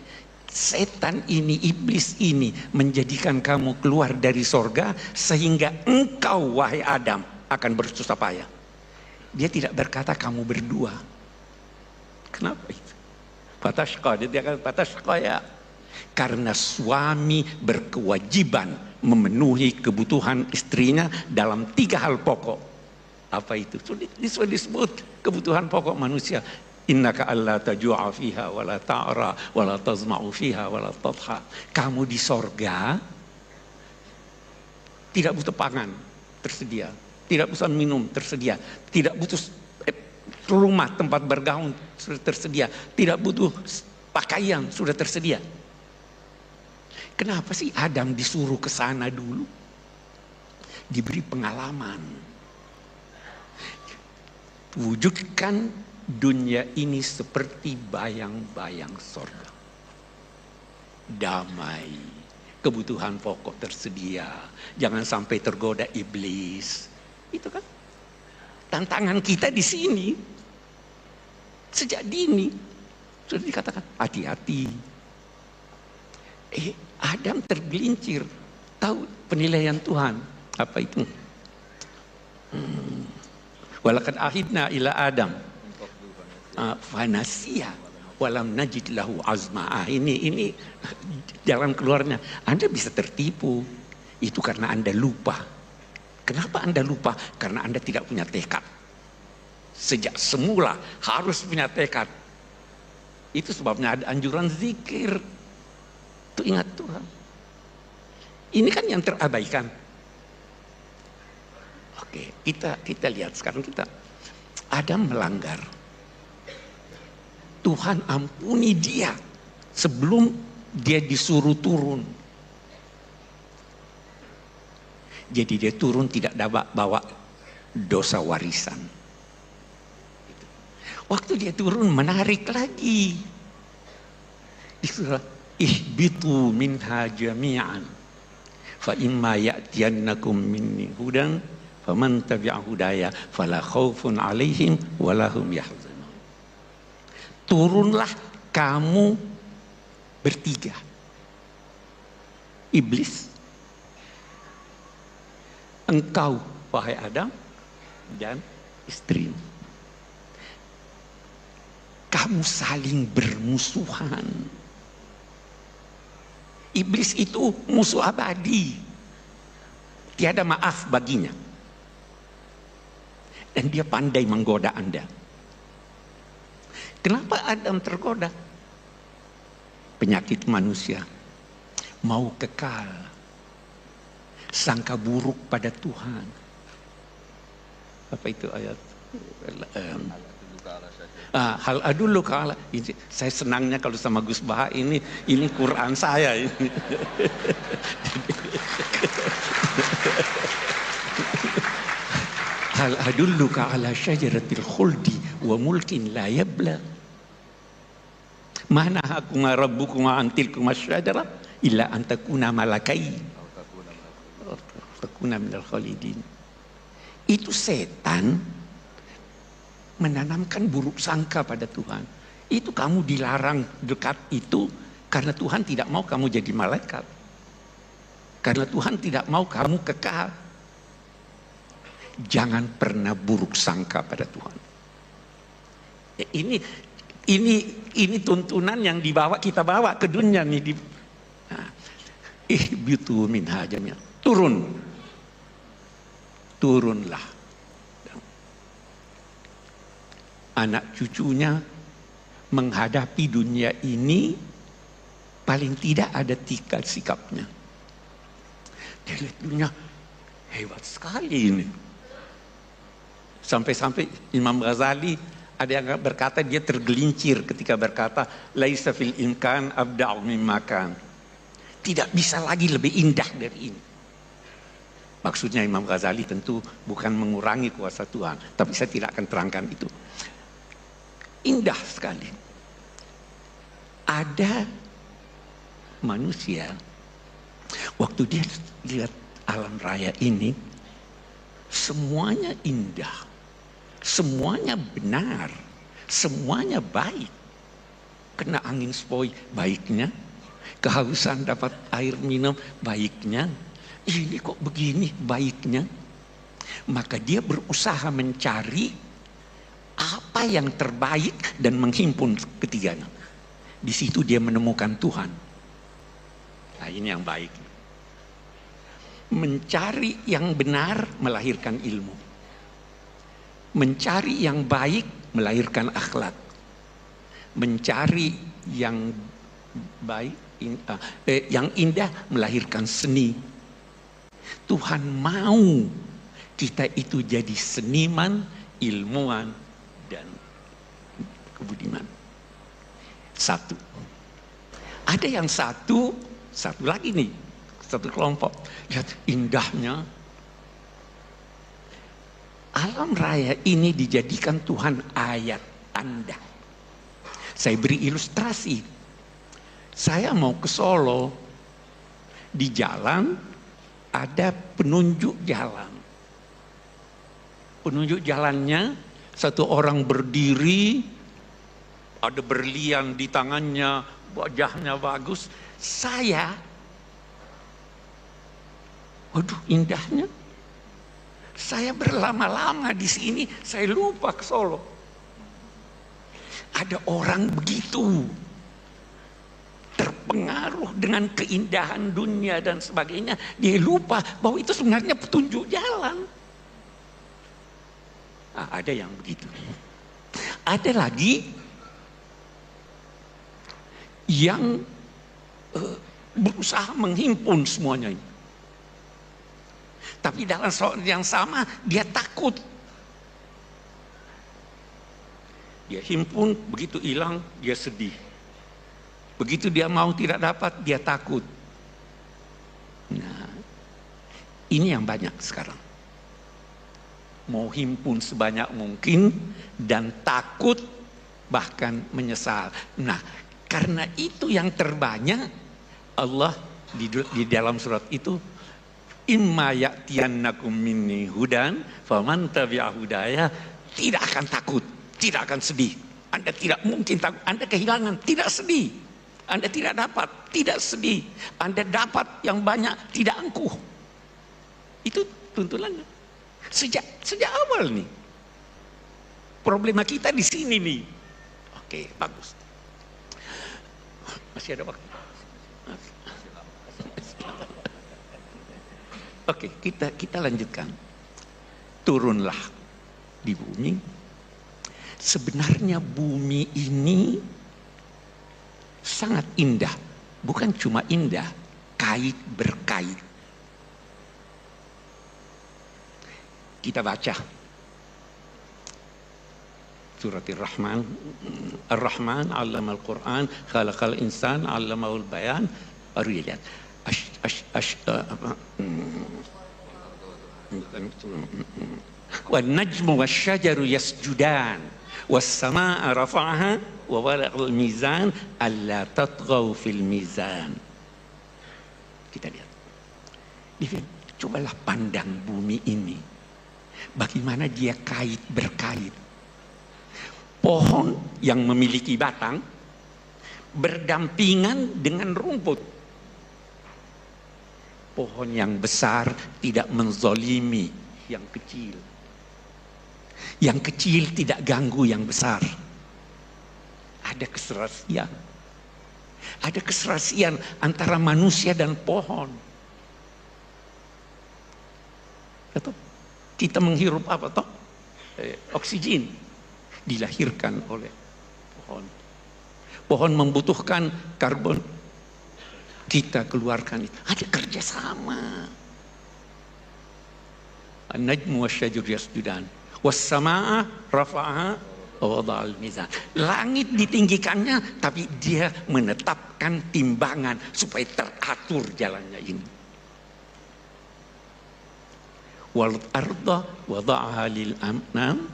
setan ini, iblis ini menjadikan kamu keluar dari sorga sehingga engkau, wahai Adam, akan bersusah payah. Dia tidak berkata kamu berdua. Kenapa itu? Fatashqa, dia kata fatashqa ya. Karena suami berkewajiban memenuhi kebutuhan istrinya dalam 3 hal pokok. Apa itu? Sudah disebut kebutuhan pokok manusia. Innaka alla taju'a fiha wa la ta'ra wa la tazma'u fiha wa la tadha. Kamu di sorga tidak butuh pangan, tersedia. Tidak butuh minum, tersedia. Tidak butuh rumah tempat bergaul, sudah tersedia. Tidak butuh pakaian, sudah tersedia. Kenapa sih Adam disuruh ke sana dulu? Diberi pengalaman. Wujudkan dunia ini seperti bayang-bayang sorga. Damai, kebutuhan pokok tersedia. Jangan sampai tergoda iblis. Itu kan tantangan kita di sini. Sejak dini sudah dikatakan hati-hati. Adam tergelincir. Tahu penilaian Tuhan apa itu? Walaqad ahidna ila Adam fanasiya. walam najid lahu azma. Ini jalan keluarnya. Anda bisa tertipu. Itu karena Anda lupa. Kenapa Anda lupa? Karena Anda tidak punya tekad. Sejak semula harus punya tekad. Itu sebabnya ada anjuran zikir. Itu ingat Tuhan. Ini kan yang terabaikan. Oke, kita lihat sekarang kita Adam melanggar. Tuhan ampuni dia sebelum dia disuruh turun. Jadi dia turun tidak dapat bawa dosa warisan. Waktu dia turun menarik lagi. Disuruh ihbitu minha jami'an fa imma ya'tiyannakum minni hudan faman tabi'a hudaya fala khaufun 'alaihim wala hum yahzanun. Turunlah kamu bertiga. Iblis, engkau wahai Adam, dan istrimu. Kamu saling bermusuhan. Iblis itu musuh abadi. Tiada maaf baginya. Dan dia pandai menggoda Anda. Kenapa Adam tergoda? Penyakit manusia. Mau kekal. Sangka buruk pada Tuhan. Apa itu ayat? Hal adullu kala. Saya senangnya kalau sama Gus Baha ini Quran saya ini. Hal adulluka ala syajaratil khuldi wa mulkin la yabla. Mana hakuma rabbukuma antilkum asyajara illa an takuna malakai. Takuna minal khalidin. Itu setan menanamkan buruk sangka pada Tuhan. Itu kamu dilarang dekat itu karena Tuhan tidak mau kamu jadi malaikat. Karena Tuhan tidak mau kamu kekal. Jangan pernah buruk sangka pada Tuhan. Ya, ini tuntunan yang kita bawa ke dunia nih. Ihbitu minha jami'an. Turunlah. Anak cucunya menghadapi dunia ini paling tidak ada tiga sikapnya. Dia lihat dunia hebat sekali ini. Sampai-sampai Imam Ghazali ada yang berkata dia tergelincir ketika berkata laisa fil imkan abda'u mimma kan. Tidak bisa lagi lebih indah dari ini. Maksudnya Imam Ghazali tentu bukan mengurangi kuasa Tuhan, tapi saya tidak akan terangkan itu. Indah sekali. Ada manusia waktu dia lihat alam raya ini semuanya indah, semuanya benar, semuanya baik. Kena angin sepoi baiknya, kehausan dapat air minum baiknya, ini kok begini baiknya. Maka dia berusaha mencari apa yang terbaik dan menghimpun ketiganya. Di situ dia menemukan Tuhan. Nah, ini yang baik. Mencari yang benar melahirkan ilmu. Mencari yang baik melahirkan akhlak. Mencari yang baik, yang indah melahirkan seni. Tuhan mau kita itu jadi seniman, ilmuwan, dan kebudiman. Satu. Ada yang satu lagi nih, satu kelompok. Lihat indahnya. Alam raya ini dijadikan Tuhan ayat tanda. Saya beri ilustrasi. Saya mau ke Solo, di jalan ada penunjuk jalan. Penunjuk jalannya satu orang berdiri, ada berlian di tangannya, wajahnya bagus. Saya, waduh indahnya. Saya berlama-lama di sini, saya lupa ke Solo. Ada orang begitu terpengaruh dengan keindahan dunia dan sebagainya, dia lupa bahwa itu sebenarnya petunjuk jalan. Nah, ada yang begitu. Ada lagi yang berusaha menghimpun semuanya ini. Tapi dalam soal yang sama dia takut. Dia himpun, begitu hilang dia sedih. Begitu dia mau tidak dapat dia takut. Nah, ini yang banyak sekarang. Mau himpun sebanyak mungkin dan takut bahkan menyesal. Nah, karena itu yang terbanyak Allah di dalam surat itu, imma ya'tiyannakum minni hudan faman tabi'a hudaya, tidak akan takut, tidak akan sedih. Anda tidak mungkin takut, Anda kehilangan, tidak sedih. Anda tidak dapat, tidak sedih. Anda dapat yang banyak, tidak angkuh. Itu tuntunannya. Sejak awal nih. Problema kita di sini nih. Oke, bagus. Masih ada waktu. Oke, kita lanjutkan. Turunlah di bumi. Sebenarnya bumi ini sangat indah. Bukan cuma indah, kait berkait. Kita baca surat Ar-Rahman. Ar-Rahman 'allama al-Qur'an, khalaqal insan 'allamahul bayan. Baru lihat. Wan najmu wasyajaru yasjudan was samaa'a rafa'aha wa wala'al mizan alla tatghaw fil mizan. Kita lihat. Cobalah pandang bumi ini. Bagaimana dia kait berkait. Pohon yang memiliki batang berdampingan dengan rumput. Pohon yang besar tidak menzolimi yang kecil. Yang kecil tidak ganggu yang besar. Ada keserasian. Ada keserasian antara manusia dan pohon. Betul? Kita menghirup apa toh? Oksigen dilahirkan oleh pohon. Pohon membutuhkan karbon, kita keluarkan itu. Ada kerjasama. An-najmu wasyajur yasjudan was-samaa'a rafa'aha wa wada'al mizan. Langit ditinggikannya, tapi dia menetapkan timbangan supaya teratur jalannya ini. Wal arda wada'aha lil amnam.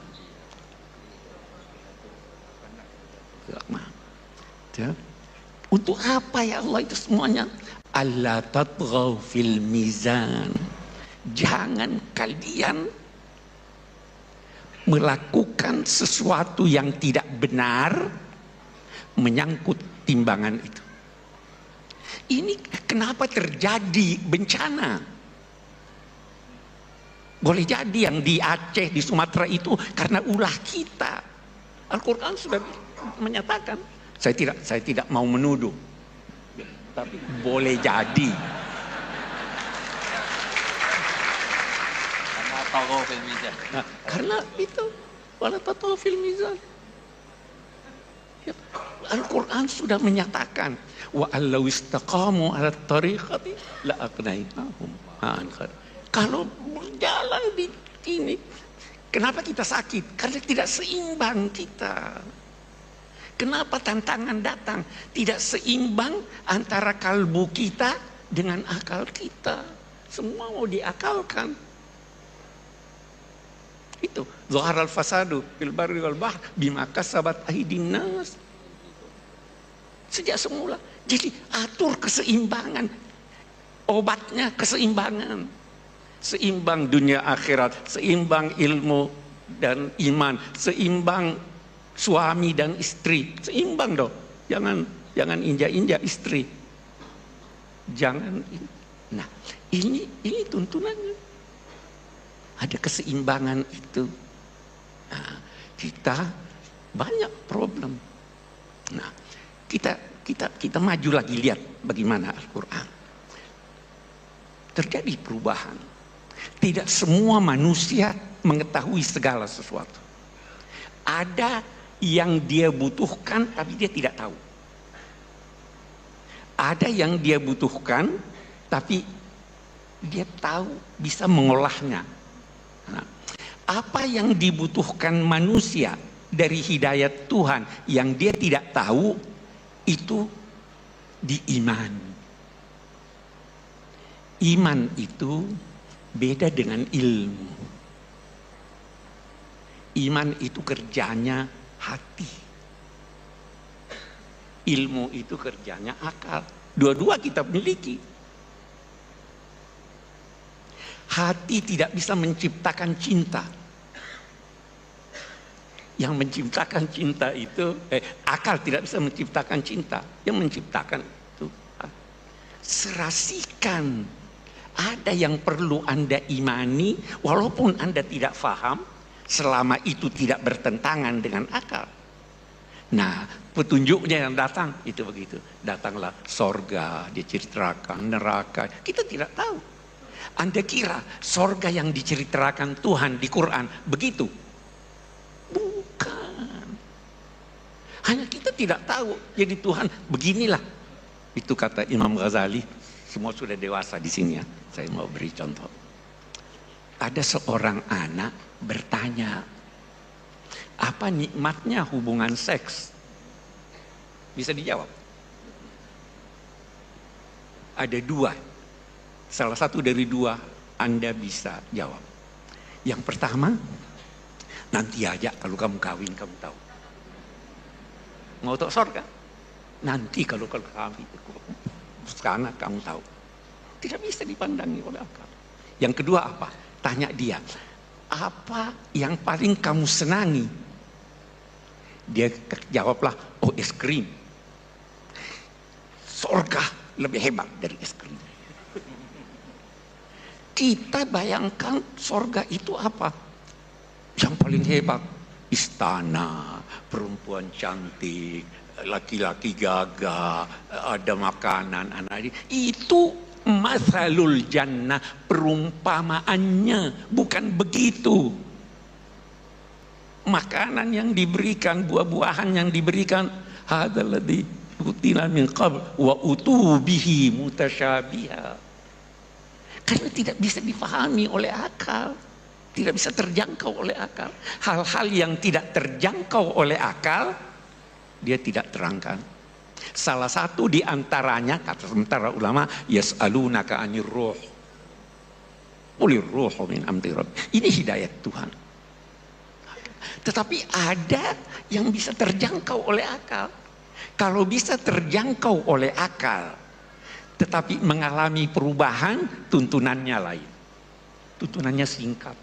Untuk apa ya Allah itu semuanya? Alla tatghaw fil mizan. Jangan kalian melakukan sesuatu yang tidak benar menyangkut timbangan itu. Ini kenapa terjadi bencana? Boleh jadi yang di Aceh, di Sumatera itu karena ulah kita. Al-Quran sudah menyatakan. Saya tidak mau menuduh, tapi boleh jadi. Nah, karena itu wala tatghaw fil mizan. Al-Quran sudah menyatakan wa allau istaqamu ala tariqati la aqnainahum ma'an khair. Kalau berjalan di ini, kenapa kita sakit? Karena tidak seimbang kita. Kenapa tantangan datang? Tidak seimbang antara kalbu kita dengan akal kita. Semua mau diakalkan. Itu zaharal fasadu fil barri wal bahr bima kasabat aydin nas. Sejak semula. Jadi atur keseimbangan. Obatnya keseimbangan. Seimbang dunia akhirat, seimbang ilmu dan iman, seimbang suami dan istri, seimbang dong. Jangan injak-injak istri. Jangan. Nah, ini tuntunannya. Ada keseimbangan itu. Nah, kita banyak problem. Nah, kita maju lagi, lihat bagaimana Al-Quran. Terjadi perubahan. Tidak semua manusia mengetahui segala sesuatu. Ada yang dia butuhkan tapi dia tidak tahu. Ada yang dia butuhkan tapi dia tahu, bisa mengolahnya. Nah, apa yang dibutuhkan manusia dari hidayat Tuhan yang dia tidak tahu, itu diimani. Iman itu beda dengan ilmu. Iman itu kerjanya hati. Ilmu itu kerjanya akal. Dua-dua kita miliki. Hati tidak bisa menciptakan cinta. Yang menciptakan cinta itu, akal tidak bisa menciptakan cinta. Yang menciptakan itu serasikan. Ada yang perlu Anda imani, walaupun Anda tidak faham, selama itu tidak bertentangan dengan akal. Nah, petunjuknya yang datang itu begitu. Datanglah sorga, diceritakan neraka. Kita tidak tahu. Anda kira sorga yang diceritakan Tuhan di Quran begitu? Bukan. Hanya kita tidak tahu. Jadi Tuhan beginilah. Itu kata Imam Ghazali. Semua sudah dewasa di sini ya. Saya mau beri contoh. Ada seorang anak bertanya, apa nikmatnya hubungan seks? Bisa dijawab? Ada dua. Salah satu dari dua Anda bisa jawab. Yang pertama, nanti aja kalau kamu kawin kamu tahu. Mau tahu surga? Nanti kalau kawin sekarang kamu tahu. Tidak bisa dipandangi oleh akal. Yang kedua apa? Tanya dia, apa yang paling kamu senangi? Dia jawablah, oh es krim. Surga lebih hebat dari es krim. Kita bayangkan surga itu apa? Yang paling hebat, istana, perempuan cantik, laki-laki gagah, ada makanan, anak ini. Itu mathalul jannah, perumpamaannya, bukan begitu. Makanan yang diberikan, buah-buahan yang diberikan, hadzal ladzi utila min qabl wa utubihi mutasyabiha. Karena tidak bisa dipahami oleh akal, tidak bisa terjangkau oleh akal. Hal-hal yang tidak terjangkau oleh akal, dia tidak terangkan. Salah satu di antaranya, kata sementara ulama, yas'alunaka 'anir ruh. Qulir ruhu min amri rabbi. Ini hidayat Tuhan. Tetapi ada yang bisa terjangkau oleh akal. Kalau bisa terjangkau oleh akal, tetapi mengalami perubahan, tuntunannya lain. Tuntunannya singkat.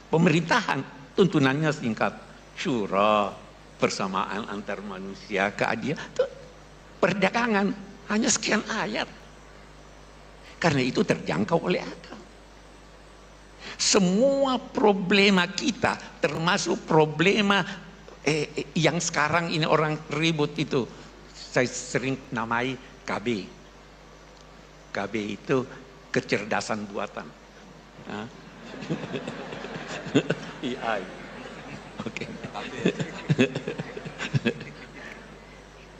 Pemerintahan, tuntunannya singkat. Syura, persamaan antar manusia, keadilan, perdagangan hanya sekian ayat. Karena itu terjangkau oleh akal. Semua problema kita, termasuk problema yang sekarang ini orang ribut itu, saya sering namai KB. KB itu kecerdasan buatan. AI. Oke.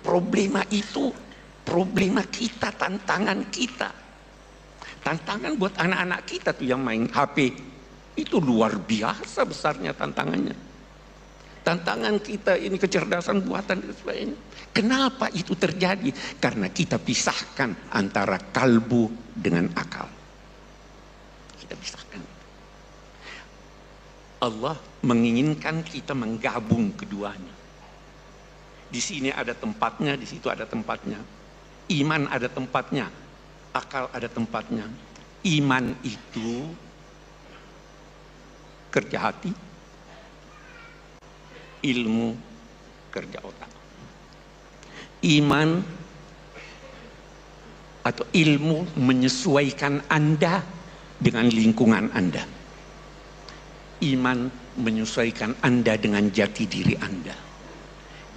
Problema itu problema kita, tantangan kita. Tantangan buat anak-anak kita tuh yang main HP. Itu luar biasa besarnya tantangannya. Tantangan kita ini kecerdasan buatan dan sebagainya. Kenapa itu terjadi? Karena kita pisahkan antara kalbu dengan akal. Kita pisahkan. Allah menginginkan kita menggabung keduanya. Di sini ada tempatnya, di situ ada tempatnya. Iman ada tempatnya, akal ada tempatnya. Iman itu kerja hati, ilmu kerja otak. Iman atau ilmu menyesuaikan Anda dengan lingkungan Anda. Iman menyesuaikan Anda dengan jati diri Anda.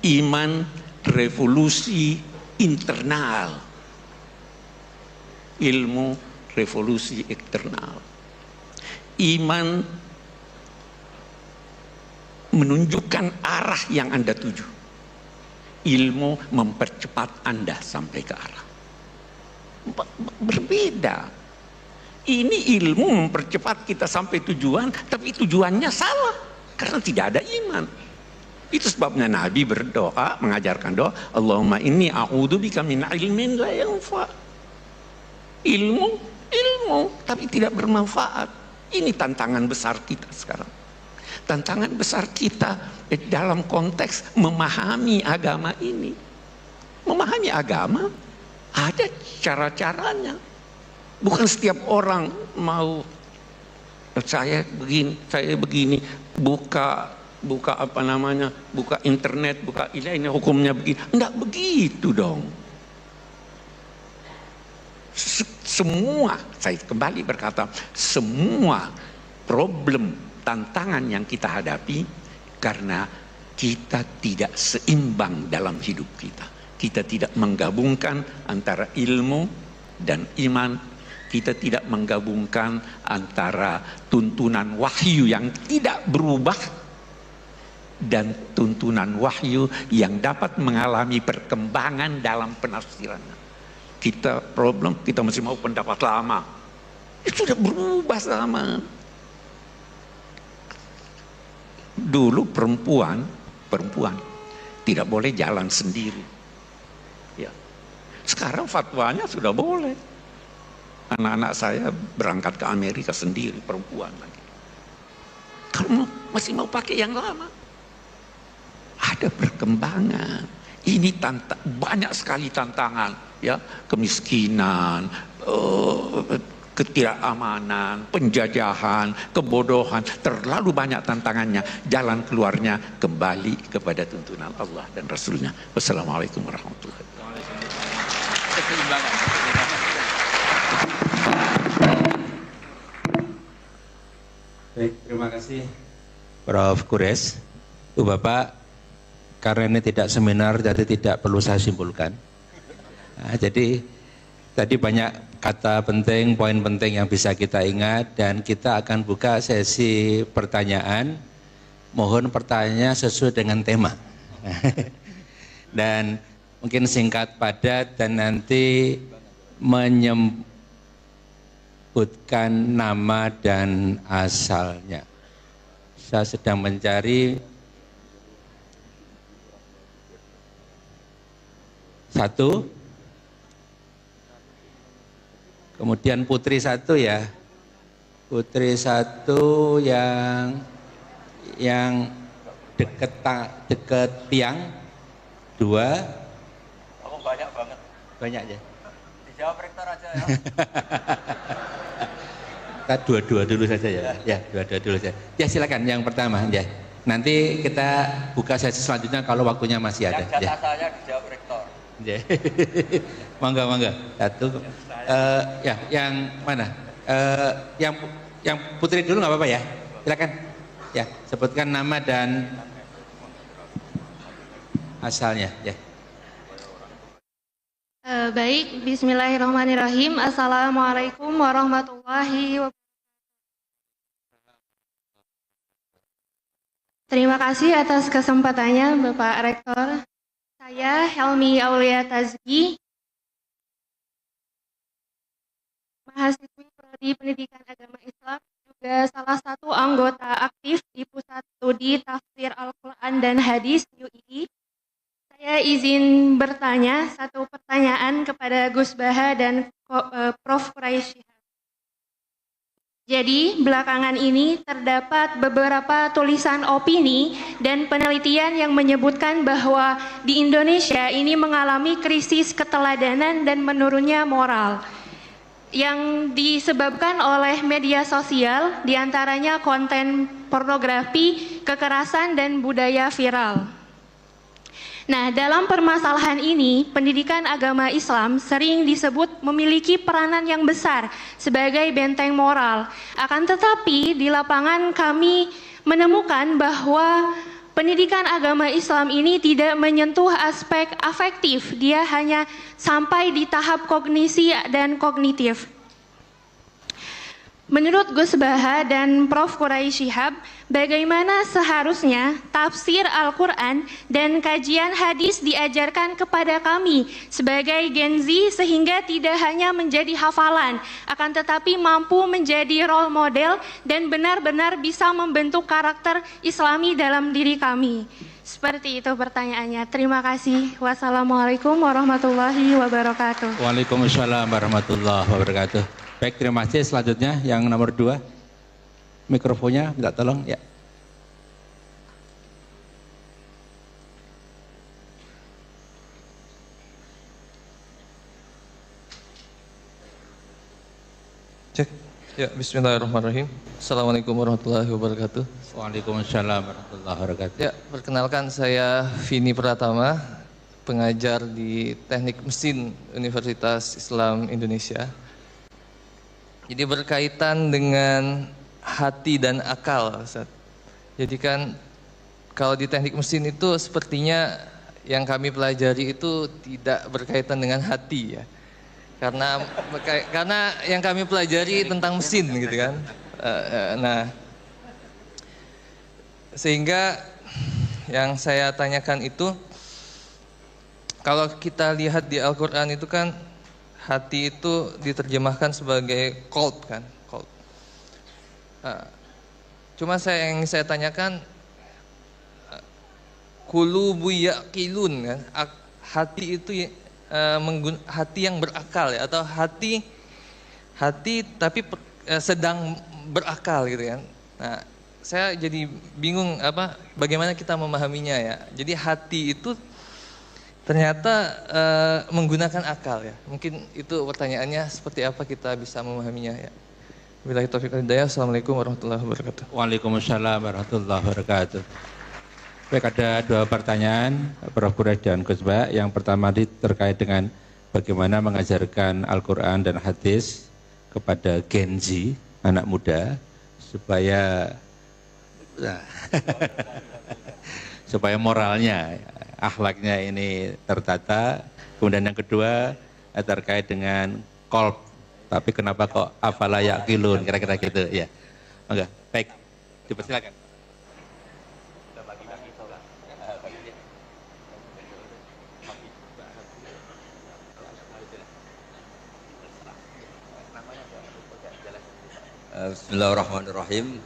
Iman revolusi internal. Ilmu revolusi eksternal. Iman menunjukkan arah yang Anda tuju. Ilmu mempercepat Anda sampai ke arah. Berbeda. Ini ilmu mempercepat kita sampai tujuan, tapi tujuannya salah karena tidak ada iman. Itu sebabnya Nabi berdoa, mengajarkan doa, Allahumma inni a'udzubika min ilmin la yanfa. Ilmu, tapi tidak bermanfaat. Ini tantangan besar kita sekarang. Tantangan besar kita dalam konteks memahami agama ini. Memahami agama ada cara-caranya. Bukan setiap orang mau saya begini, buka apa namanya, buka internet, buka ini hukumnya begini. Enggak begitu dong. Semua, saya kembali berkata, semua problem, tantangan yang kita hadapi karena kita tidak seimbang dalam hidup kita. Kita tidak menggabungkan antara ilmu dan iman. Kita tidak menggabungkan antara tuntunan wahyu yang tidak berubah dan tuntunan wahyu yang dapat mengalami perkembangan dalam penafsirannya. Kita masih mau pendapat lama. Itu sudah berubah zaman. Dulu perempuan tidak boleh jalan sendiri. Ya. Sekarang fatwanya sudah boleh. Anak-anak saya berangkat ke Amerika sendiri, perempuan lagi. Kalau masih mau pakai yang lama. Ada perkembangan. Ini banyak sekali tantangan, ya, kemiskinan, ketidakamanan, penjajahan, kebodohan, terlalu banyak tantangannya. Jalan keluarnya kembali kepada tuntunan Allah dan Rasulnya. Wassalamualaikum warahmatullahi wabarakatuh. Baik, terima kasih Prof. Kures. Bu Bapak, karena ini tidak seminar, jadi tidak perlu saya simpulkan. Nah, jadi tadi banyak kata penting, poin penting yang bisa kita ingat, dan kita akan buka sesi pertanyaan. Mohon pertanyaannya sesuai dengan tema. Dan mungkin singkat, padat, dan nanti menyebutkan nama dan asalnya. Saya sedang mencari satu, kemudian putri satu ya, putri satu yang deket tiang, dua. Kamu banyak banget. Banyak ya. Dijawab rektor aja ya. Kita dua-dua dulu saja ya. Ya, dua-dua dulu saja. Ya silakan yang pertama ya. Nanti kita buka sesi selanjutnya kalau waktunya masih ada. Yang jatah saya dijawab rektor. Ya. Mangga. Satu. Ya, yang mana? Yang putri dulu nggak apa-apa ya. Silakan. Ya, sebutkan nama dan asalnya. Ya. Baik, bismillahirrahmanirrahim. Assalamualaikum warahmatullahi wabarakatuh. Terima kasih atas kesempatannya Bapak Rektor. Saya Helmi Aulia Tazki, mahasiswi Prodi Pendidikan Agama Islam, juga salah satu anggota aktif di Pusat Studi Tafsir Al-Quran dan Hadis UII. Saya izin bertanya satu pertanyaan kepada Gus Baha dan Prof. Quraisy. Jadi belakangan ini terdapat beberapa tulisan opini dan penelitian yang menyebutkan bahwa di Indonesia ini mengalami krisis keteladanan dan menurunnya moral yang disebabkan oleh media sosial, diantaranya konten pornografi, kekerasan, dan budaya viral. Nah, dalam permasalahan ini, pendidikan agama Islam sering disebut memiliki peranan yang besar sebagai benteng moral. Akan tetapi, di lapangan kami menemukan bahwa pendidikan agama Islam ini tidak menyentuh aspek afektif, dia hanya sampai di tahap kognisi dan kognitif. Menurut Gus Baha dan Prof. Quraisy Shihab, bagaimana seharusnya tafsir Al-Quran dan kajian hadis diajarkan kepada kami sebagai Gen Z sehingga tidak hanya menjadi hafalan, akan tetapi mampu menjadi role model dan benar-benar bisa membentuk karakter Islami dalam diri kami. Seperti itu pertanyaannya. Terima kasih. Wassalamualaikum warahmatullahi wabarakatuh. Waalaikumsalam warahmatullahi wabarakatuh. Baik, terima kasih. Selanjutnya yang nomor 2, mikrofonnya minta tolong ya. Cek. Ya, bismillahirrahmanirrahim. Assalamualaikum warahmatullahi wabarakatuh. Waalaikumsalam warahmatullahi wabarakatuh. Ya, perkenalkan saya Vini Pratama, pengajar di Teknik Mesin Universitas Islam Indonesia. Jadi berkaitan dengan hati dan akal, Ustaz. Jadi kan kalau di teknik mesin itu sepertinya yang kami pelajari itu tidak berkaitan dengan hati ya. Karena yang kami pelajari tentang mesin gitu kan. Nah, sehingga yang saya tanyakan itu, kalau kita lihat di Al-Quran itu kan hati itu diterjemahkan sebagai qalb kan, qalb. Cuma yang saya tanyakan, qulubu yaqilun kan, hati itu hati yang berakal ya, atau hati tapi sedang berakal gitu kan. Nah, saya jadi bingung bagaimana kita memahaminya ya. Jadi hati itu ternyata menggunakan akal ya. Mungkin itu pertanyaannya, seperti apa kita bisa memahaminya ya. Wabillahi taufiq wal hidayah. Assalamualaikum warahmatullahi wabarakatuh. Waalaikumsalam warahmatullahi wabarakatuh. Baik, ada 2 pertanyaan Prof. Quraisy dan Gus Baha. Yang pertama terkait dengan bagaimana mengajarkan Al-Quran dan hadis kepada Gen Z, anak muda, supaya supaya moralnya, akhlaknya ini tertata. Kemudian yang kedua terkait dengan qalb, tapi kenapa kok afala yaqilun, kira-kira gitu ya. Enggak, baik, dipersilakan. Bismillahirrahmanirrahim.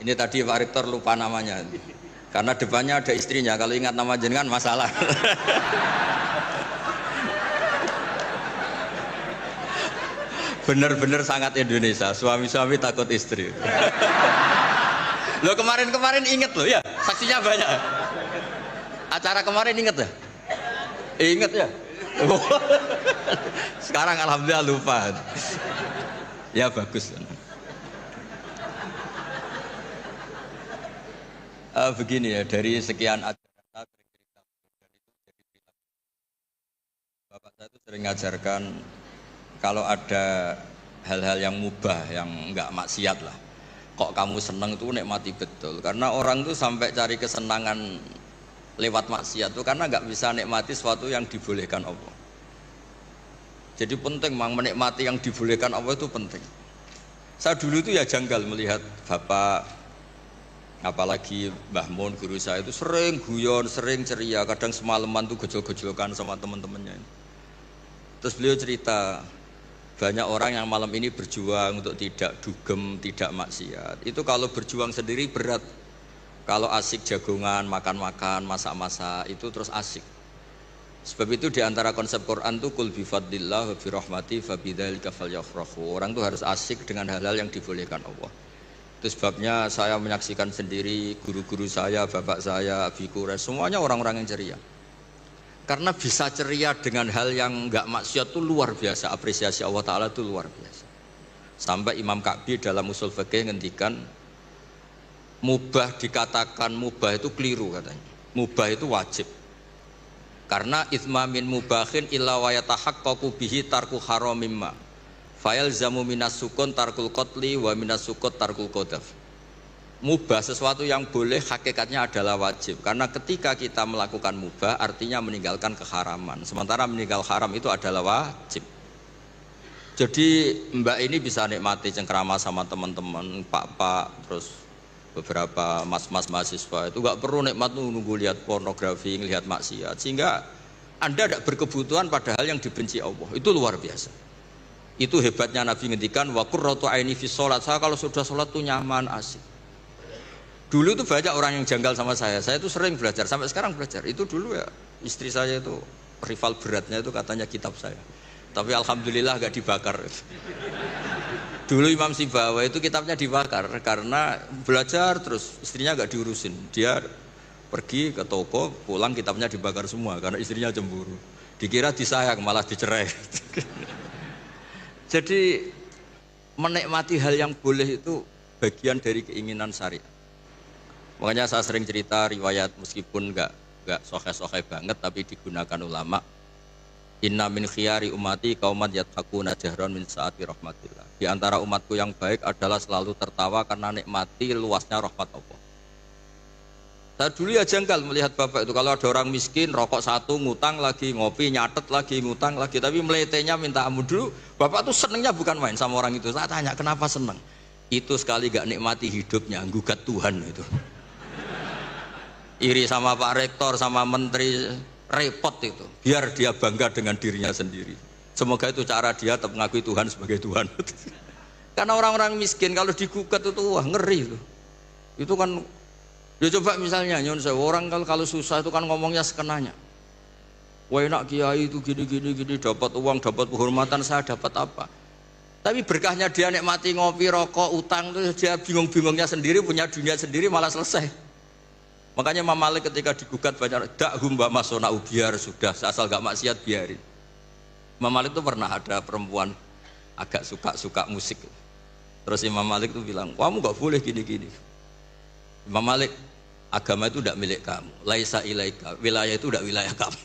Ini tadi Pak Rektor lupa namanya. Karena depannya ada istrinya, kalau ingat nama jenengan masalah. Bener-bener sangat Indonesia, suami-suami takut istri. Lo kemarin-kemarin inget loh ya, saksinya banyak. Acara kemarin inget ya? Inget ya? Sekarang alhamdulillah lupa. Ya bagus. Begini ya, dari sekian ajaran Bapak saya itu sering ngajarkan kalau ada hal-hal yang mubah, yang enggak maksiat lah, kok kamu seneng itu nikmati betul. Karena orang tuh sampai cari kesenangan lewat maksiat itu karena enggak bisa nikmati sesuatu yang dibolehkan Allah. Jadi penting menikmati yang dibolehkan Allah itu penting. Saya dulu itu ya janggal melihat Bapak, apalagi Mbah Mun, guru saya itu sering guyon, sering ceria, kadang semalaman tuh gojol-gojolkan sama teman-temannya. Terus beliau cerita, banyak orang yang malam ini berjuang untuk tidak dugem, tidak maksiat. Itu kalau berjuang sendiri berat. Kalau asik jagongan, makan-makan, masak-masak, itu terus asik. Sebab itu diantara konsep Quran tuh kul bifadlillah wa birahmati fabidzalika falyafrahu. Orang tuh harus asik dengan hal-hal yang dibolehkan Allah. Itu sebabnya saya menyaksikan sendiri guru-guru saya, bapak saya, Abi Quraisy, semuanya orang-orang yang ceria. Karena bisa ceria dengan hal yang enggak maksiat itu luar biasa, apresiasi Allah Ta'ala itu luar biasa. Sampai Imam Ka'bi dalam usul fikih ngendikan, mubah dikatakan mubah itu keliru katanya. Mubah itu wajib. Karena itsma min mubahin illa wa yatahaqqaqu bihi tarku haramimma. Fayal zamu minas sukun tarkul qatli wa minas sukut tarkul qadaf. mubah, sesuatu yang boleh hakikatnya adalah wajib. Karena ketika kita melakukan mubah artinya meninggalkan keharaman. Sementara meninggal haram itu adalah wajib. Jadi mbak ini bisa nikmati cengkrama sama teman-teman, pak-pak, terus beberapa mas-mas mahasiswa itu nggak perlu nikmat nunggu lihat pornografi, lihat maksiat, sehingga Anda tidak berkebutuhan padahal yang dibenci Allah. Itu luar biasa. Itu hebatnya Nabi ngendikan wa qurratu aini fi sholat. Saya kalau sudah sholat tuh nyaman, asik. Dulu itu banyak orang yang janggal sama saya itu sering belajar, sampai sekarang belajar. Itu dulu ya istri saya itu rival beratnya itu katanya kitab saya. Tapi alhamdulillah gak dibakar. Dulu Imam Sibawa itu kitabnya dibakar karena belajar terus istrinya gak diurusin. Dia pergi ke toko, pulang kitabnya dibakar semua karena istrinya cemburu. Dikira disayang malah dicerai. Jadi menikmati hal yang boleh itu bagian dari keinginan syariat. Makanya saya sering cerita riwayat meskipun gak sohe-sohe banget tapi digunakan ulama. Inna min khiyari umati qauman yadhakuna jahran min saati rahmatillah. Di antara umatku yang baik adalah selalu tertawa karena nikmati luasnya rahmat Allah. Saya dulu ya janggal melihat bapak itu, kalau ada orang miskin rokok satu ngutang lagi, ngopi nyatet lagi, ngutang lagi, tapi meletenya minta ampun. Dulu bapak tuh senengnya bukan main sama orang itu. Saya tanya kenapa seneng? Itu sekali gak nikmati hidupnya, gugat Tuhan itu. Iri sama Pak Rektor, sama Menteri, repot itu, biar dia bangga dengan dirinya sendiri. Semoga itu cara dia tetap mengakui Tuhan sebagai Tuhan. Karena orang-orang miskin kalau digugat itu wah ngeri itu. Itu kan ya coba misalnya nyon saya orang kalau susah itu kan ngomongnya sekenanya. Wah enak kiai itu gini dapat uang, dapat penghormatan, saya dapat apa? Tapi berkahnya dia nikmati ngopi, rokok, utang itu dia bingung-bingungnya sendiri, punya dunia sendiri malah selesai. Makanya Imam Malik ketika digugat banyak dakhum mbak masona biar sudah asal gak maksiat biarin. Imam Malik itu pernah ada perempuan agak suka musik. Terus Imam Malik itu bilang, kamu gak boleh gini-gini. Imam Malik, agama itu tidak milik kamu. Laisa ilaika, wilayah itu tidak wilayah kamu.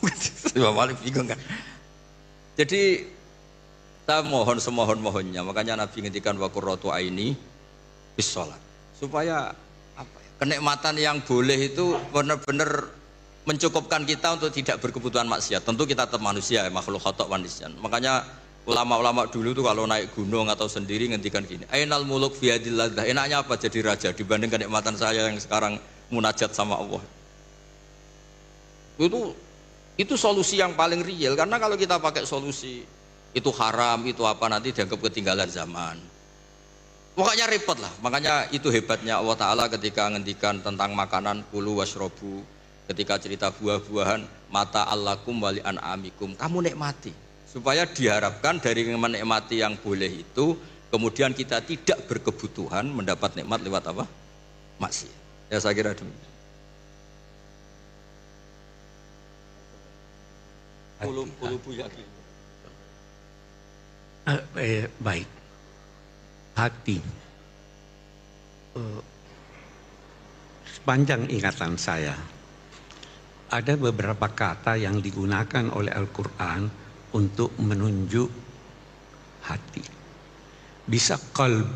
Imam Malik bingung kan. Jadi kita mohon semohon-mohonnya. Makanya Nabi ngendikan wa qurratu aini bis sholat. Supaya kenikmatan yang boleh itu benar-benar mencukupkan kita untuk tidak berkebutuhan maksiat. Tentu kita tetap manusia, makhluk khata' wa nisyan. Makanya ulama-ulama dulu tuh kalau naik gunung atau sendiri ngendikan gini, ainal muluk fi yadillah. Enaknya apa jadi raja dibanding kenikmatan saya yang sekarang munajat sama Allah. Itu solusi yang paling real, karena kalau kita pakai solusi itu haram, itu apa nanti dianggap ketinggalan zaman. Pokoknya repot lah. Makanya itu hebatnya Allah Ta'ala ketika ngendikan tentang makanan kulu washrobu, ketika cerita buah-buahan mata allakum wali an'amikum, kamu nikmati supaya diharapkan dari menikmati yang boleh itu kemudian kita tidak berkebutuhan mendapat nikmat lewat apa? Maksiat. Ya saya kira demikian. Baik. Hati. Sepanjang ingatan saya ada beberapa kata yang digunakan oleh Al-Quran untuk menunjuk hati. Bisa qalb,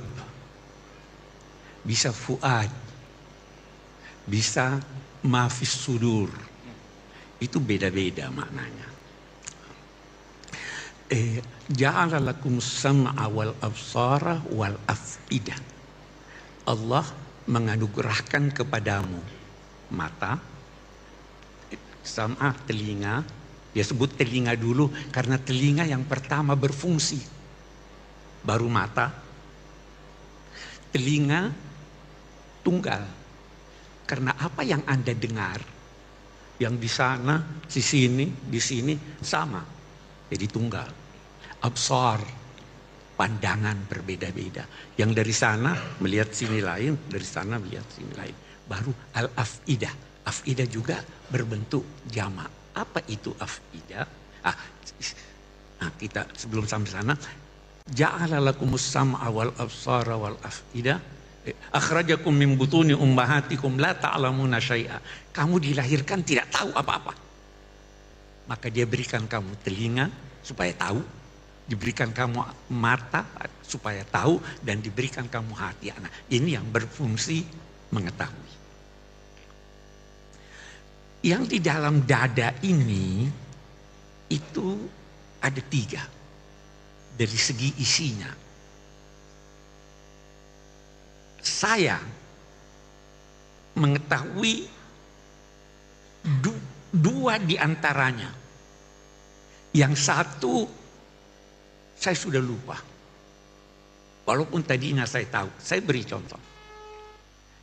bisa fuad, bisa mafis sudur. Itu beda-beda maknanya. Ja'ala lakum sam'a wal absara wal afidah. Allah menganugerahkan kepadamu mata, sam'a telinga. Dia sebut telinga dulu karena telinga yang pertama berfungsi, baru mata. Telinga tunggal karena apa yang Anda dengar, yang di sana, di sini sama, jadi tunggal. Absar, pandangan berbeda-beda. Yang dari sana melihat sini lain, dari sana melihat sini lain. Baru al-afidah. Afidah juga berbentuk jamak. Apa itu afidah? Kita sebelum sampai sana, ja'ala lakumus sam'a wal absara wal afidah. Akhrajakum min butuni ummahatikum la ta'lamuna syai'a. Kamu dilahirkan tidak tahu apa-apa. Maka dia berikan kamu telinga supaya tahu, diberikan kamu mata supaya tahu, dan diberikan kamu hati. Nah, ini yang berfungsi mengetahui. Yang di dalam dada ini itu ada 3 dari segi isinya. Saya mengetahui 2 di antaranya. Yang 1 saya sudah lupa. Walaupun tadinya saya tahu. Saya beri contoh.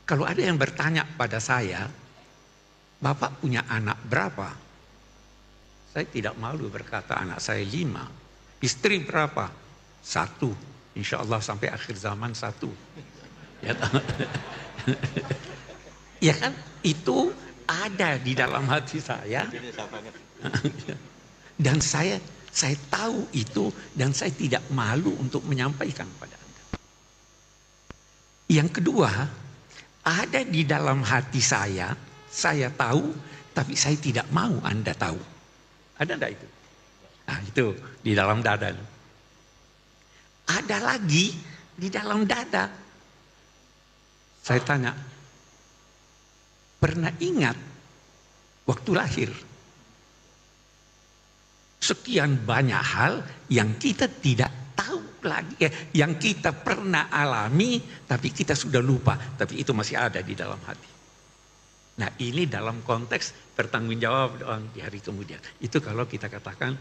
Kalau ada yang bertanya pada saya, Bapak punya anak berapa? Saya tidak malu berkata anak saya 5. Istri berapa? 1. Insya Allah sampai akhir zaman 1. Ya, ya kan? Itu ada di dalam hati saya. Dan saya tahu itu dan saya tidak malu untuk menyampaikan pada Anda. Yang kedua, ada di dalam hati saya tahu, tapi saya tidak mau Anda tahu. Ada enggak itu? Nah, itu di dalam dada. Ada lagi di dalam dada. Saya tanya, pernah ingat waktu lahir? Sekian banyak hal yang kita tidak tahu lagi, yang kita pernah alami, tapi kita sudah lupa, tapi itu masih ada di dalam hati. Nah, ini dalam konteks pertanggungjawaban di hari kemudian. Itu kalau kita katakan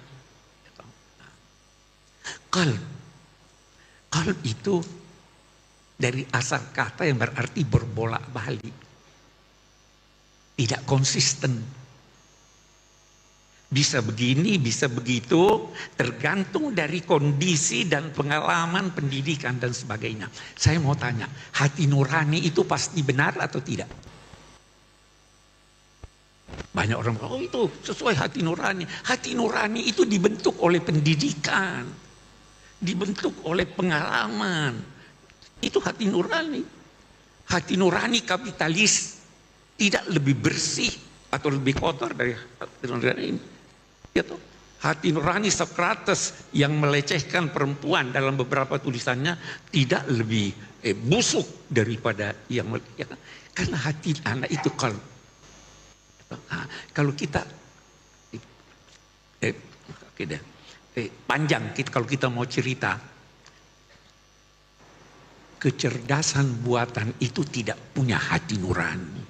qalb itu dari asal kata yang berarti berbolak-balik, tidak konsisten. Bisa begini, bisa begitu, tergantung dari kondisi dan pengalaman pendidikan dan sebagainya. Saya mau tanya, hati nurani itu pasti benar atau tidak? Banyak orang bilang, oh itu sesuai hati nurani. Hati nurani itu dibentuk oleh pendidikan, dibentuk oleh pengalaman. Itu hati nurani. Hati nurani kapitalis tidak lebih bersih atau lebih kotor dari hati nurani ini. Ya toh? Hati nurani Socrates yang melecehkan perempuan dalam beberapa tulisannya tidak lebih busuk daripada yang ya kan? Karena hati anak itu kalau kita panjang kalau kita mau cerita, kecerdasan buatan itu tidak punya hati nurani,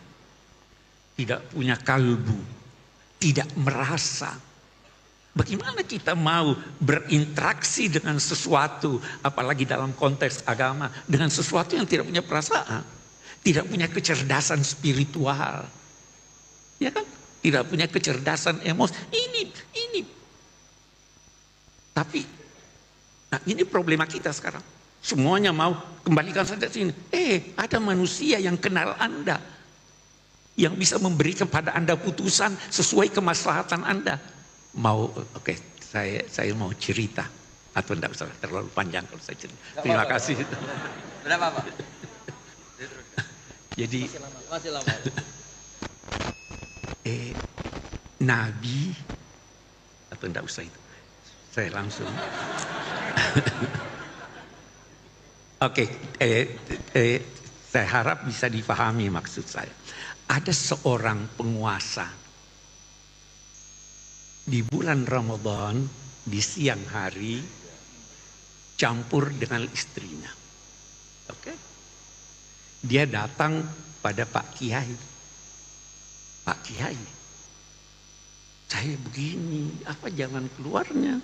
tidak punya kalbu, tidak merasa. Bagaimana kita mau berinteraksi dengan sesuatu, apalagi dalam konteks agama, dengan sesuatu yang tidak punya perasaan, tidak punya kecerdasan spiritual, ya kan? Tidak punya kecerdasan emosi. Ini. Tapi, nah ini problema kita sekarang. Semuanya mau kembalikan saja sini. Ada manusia yang kenal Anda, yang bisa memberi kepada Anda putusan sesuai kemaslahatan Anda. Oke, saya mau cerita atau tidak usah terlalu panjang kalau saya cerita. Terima kasih. Berapa Pak? Jadi masih lama. Nabi atau tidak usah itu. Saya langsung. Oke, saya harap bisa dipahami maksud saya. Ada seorang penguasa di bulan Ramadan, di siang hari, campur dengan istrinya. Oke? Dia datang pada Pak Kiai. Pak Kiai, saya begini, apa jalan keluarnya?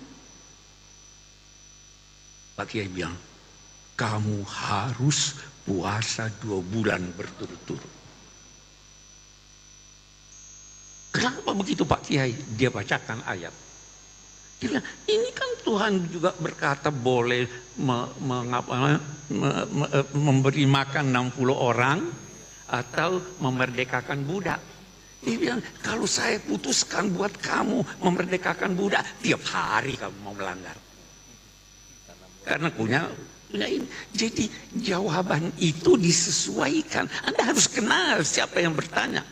Pak Kiai bilang, kamu harus puasa 2 bulan berturut-turut. Kenapa begitu Pak Kiai? Dia bacakan ayat. Dia bilang, ini kan Tuhan juga berkata boleh memberi makan 60 orang atau memerdekakan budak. Dia bilang, kalau saya putuskan buat kamu memerdekakan budak, tiap hari kamu mau melanggar. Karena punya ini. Jadi jawaban itu disesuaikan. Anda harus kenal siapa yang bertanya.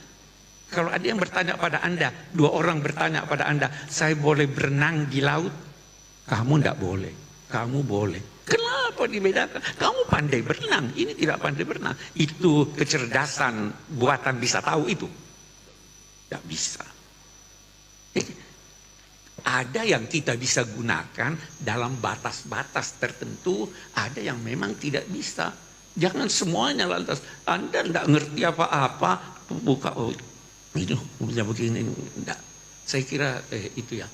Kalau ada yang bertanya pada Anda, 2 orang bertanya pada Anda, saya boleh berenang di laut? Kamu tidak boleh, kamu boleh. Kenapa dibedakan? Kamu pandai berenang, ini tidak pandai berenang. Itu kecerdasan buatan bisa tahu itu. Tidak bisa. Ada yang kita bisa gunakan dalam batas-batas tertentu, ada yang memang tidak bisa. Jangan semuanya lantas. Anda tidak ngerti apa-apa, buka, oh itu begini, enggak. Saya kira itu ya.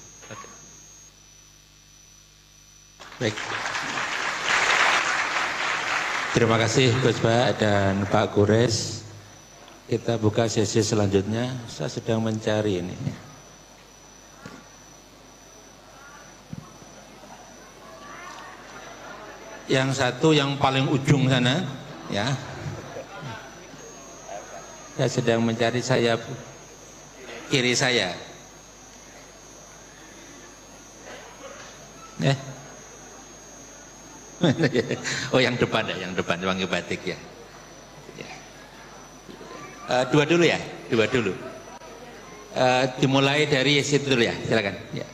Baik. Terima kasih Gus Bah dan Pak Kures. Kita buka sesi selanjutnya. Saya sedang mencari ini. Yang satu yang paling ujung sana, ya. Saya sedang mencari saya kiri saya. Oh yang depan ya, yang depan wangi batik ya. Dua dulu ya, dua dulu. Dimulai dari situ dulu ya, silakan. Ya.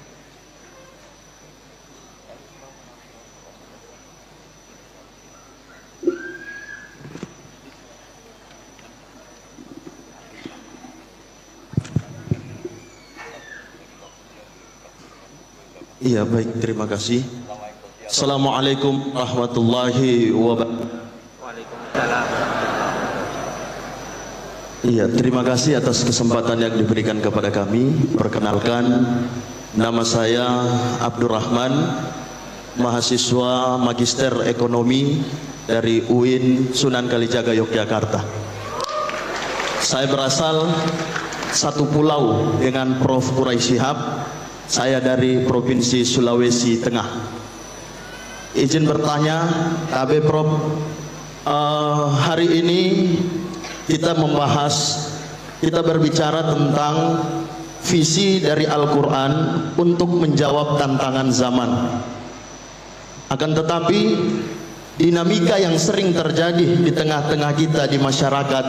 Iya baik, terima kasih. Assalamualaikum warahmatullahi wabarakatuh. Iya, terima kasih atas kesempatan yang diberikan kepada kami. Perkenalkan, nama saya Abdurrahman, mahasiswa Magister Ekonomi dari UIN Sunan Kalijaga Yogyakarta. Saya berasal satu pulau dengan Prof. Quraisy Shihab. Saya dari Provinsi Sulawesi Tengah. Izin bertanya, KB Prof, hari ini kita berbicara tentang visi dari Al-Quran untuk menjawab tantangan zaman. Akan tetapi dinamika yang sering terjadi di tengah-tengah kita di masyarakat,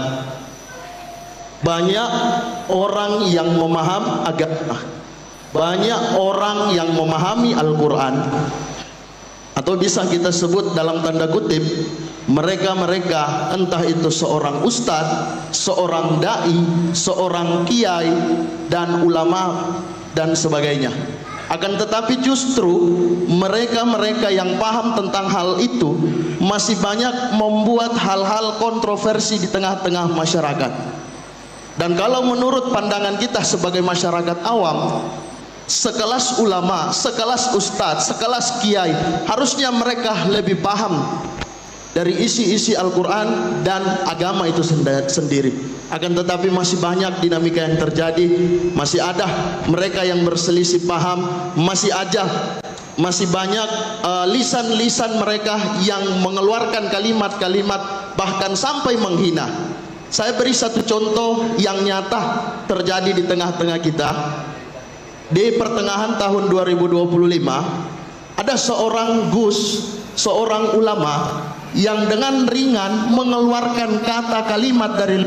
banyak orang yang memahami agama, banyak orang yang memahami Al-Quran, atau bisa kita sebut dalam tanda kutip, mereka-mereka entah itu seorang ustadz, seorang da'i, seorang kiai, dan ulama, dan sebagainya. Akan tetapi justru mereka-mereka yang paham tentang hal itu masih banyak membuat hal-hal kontroversi di tengah-tengah masyarakat. Dan kalau menurut pandangan kita sebagai masyarakat awam, sekelas ulama, sekelas ustadz, sekelas kiai, harusnya mereka lebih paham dari isi-isi Al-Quran dan agama itu sendiri. Akan tetapi masih banyak dinamika yang terjadi, masih ada mereka yang berselisih paham, masih banyak lisan-lisan mereka yang mengeluarkan kalimat-kalimat bahkan sampai menghina. Saya beri satu contoh yang nyata terjadi di tengah-tengah kita. Di pertengahan tahun 2025 ada seorang seorang ulama yang dengan ringan mengeluarkan kata kalimat dari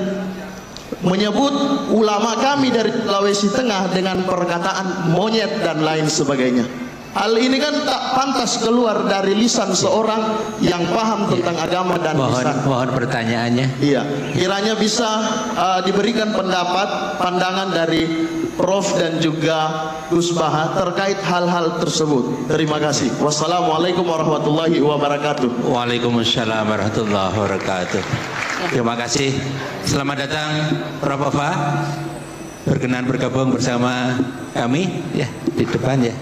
menyebut ulama kami dari Sulawesi Tengah dengan perkataan monyet dan lain sebagainya. Hal ini kan tak pantas keluar dari lisan seorang yang paham tentang agama dan lisan. Mohon pertanyaannya. Iya, kiranya bisa diberikan pandangan dari Prof dan juga Gus Bah terkait hal-hal tersebut. Terima kasih. Wassalamualaikum warahmatullahi wabarakatuh. Waalaikumsalam warahmatullahi wabarakatuh. Terima kasih. Selamat datang Prof Ova. Berkenan bergabung bersama kami ya di depan ya.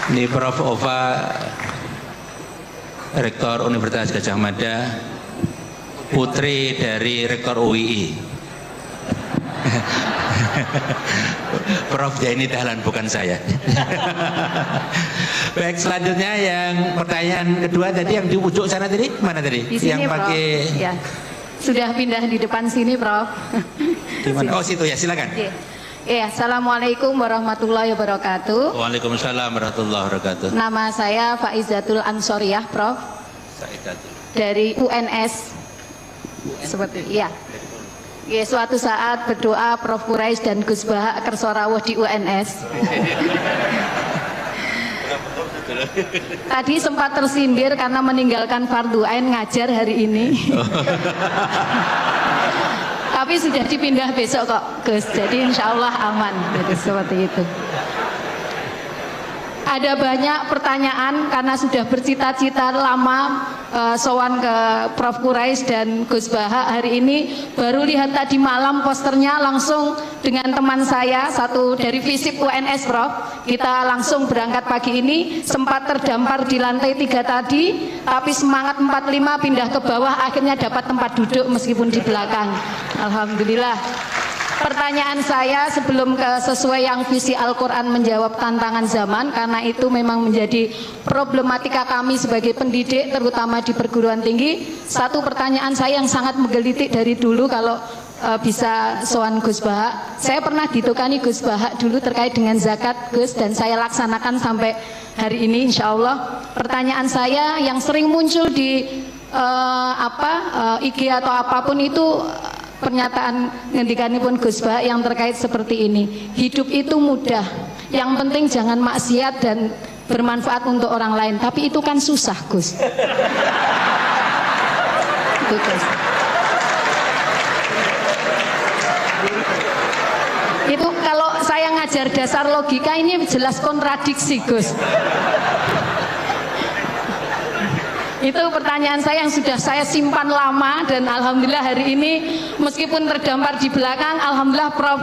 Ini Prof Ova, Rektor Universitas Gadjah Mada, putri dari Rektor UII. Prof Jaini Dahlan, bukan saya. Baik, selanjutnya yang pertanyaan kedua tadi yang di ujung sana tadi, mana tadi? Di sini, yang pakai Prof. Ya. Sudah pindah di depan sini, Prof. Di mana? Oh, situ ya, silakan. Ya, Assalamualaikum warahmatullahi wabarakatuh. Waalaikumsalam warahmatullahi wabarakatuh. Nama saya Faizatul Ansoriyah, Prof. Saidatul. Dari UNS. Seperti ya. Ya, suatu saat berdoa Prof Quraisy dan Gus Bah kerso rawuh di UNS. Tadi sempat tersindir karena meninggalkan fardu ain ngajar hari ini. Tapi sudah dipindah besok kok, Gus. Jadi insya Allah aman. Jadi seperti itu. Ada banyak pertanyaan karena sudah bercita-cita lama sowan ke Prof. Quraisy dan Gus Baha. Hari ini baru lihat tadi malam posternya langsung dengan teman saya satu dari FISIP UNS Prof. Kita langsung berangkat pagi ini, sempat terdampar di lantai 3 tadi, tapi semangat 45 pindah ke bawah, akhirnya dapat tempat duduk meskipun di belakang. Alhamdulillah. Pertanyaan saya sebelum ke sesuai yang visi Al-Quran menjawab tantangan zaman, karena itu memang menjadi problematika kami sebagai pendidik terutama di perguruan tinggi. Satu pertanyaan saya yang sangat menggelitik dari dulu, kalau bisa sowan Gus Baha. Saya pernah ditukani Gus Baha dulu terkait dengan zakat, Gus, dan saya laksanakan sampai hari ini insya Allah. Pertanyaan saya yang sering muncul di IG atau apapun itu, pernyataan ngendikanipun Gus Baha yang terkait seperti ini. Hidup itu mudah, yang penting jangan maksiat dan bermanfaat untuk orang lain. Tapi itu kan susah, Gus. Itu, Gus. Itu kalau saya ngajar dasar logika ini jelas kontradiksi, Gus. Itu pertanyaan saya yang sudah saya simpan lama, dan alhamdulillah hari ini meskipun terdampar di belakang, alhamdulillah Prof.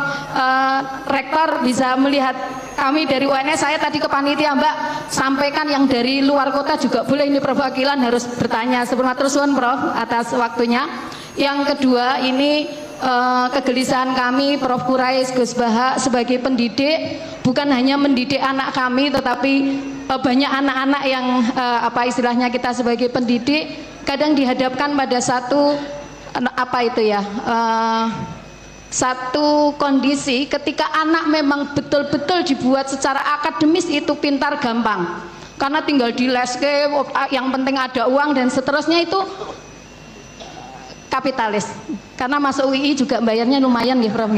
Rektor bisa melihat kami dari UNS. Saya tadi ke panitia, Mbak, sampaikan yang dari luar kota juga boleh, ini perwakilan harus bertanya. Sebelum terus Prof atas waktunya. Yang kedua, ini kegelisahan kami Prof. Quraisy, Gus Baha sebagai pendidik, bukan hanya mendidik anak kami, tetapi banyak anak-anak yang istilahnya kita sebagai pendidik kadang dihadapkan pada satu satu kondisi ketika anak memang betul-betul dibuat secara akademis itu pintar gampang, karena tinggal di leske, yang penting ada uang dan seterusnya, itu kapitalis. Karena masuk UI juga bayarnya lumayan ya, Prof.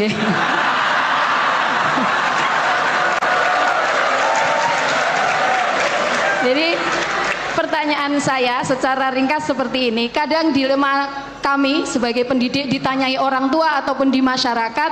Jadi pertanyaan saya secara ringkas seperti ini. Kadang dilema kami sebagai pendidik ditanyai orang tua ataupun di masyarakat,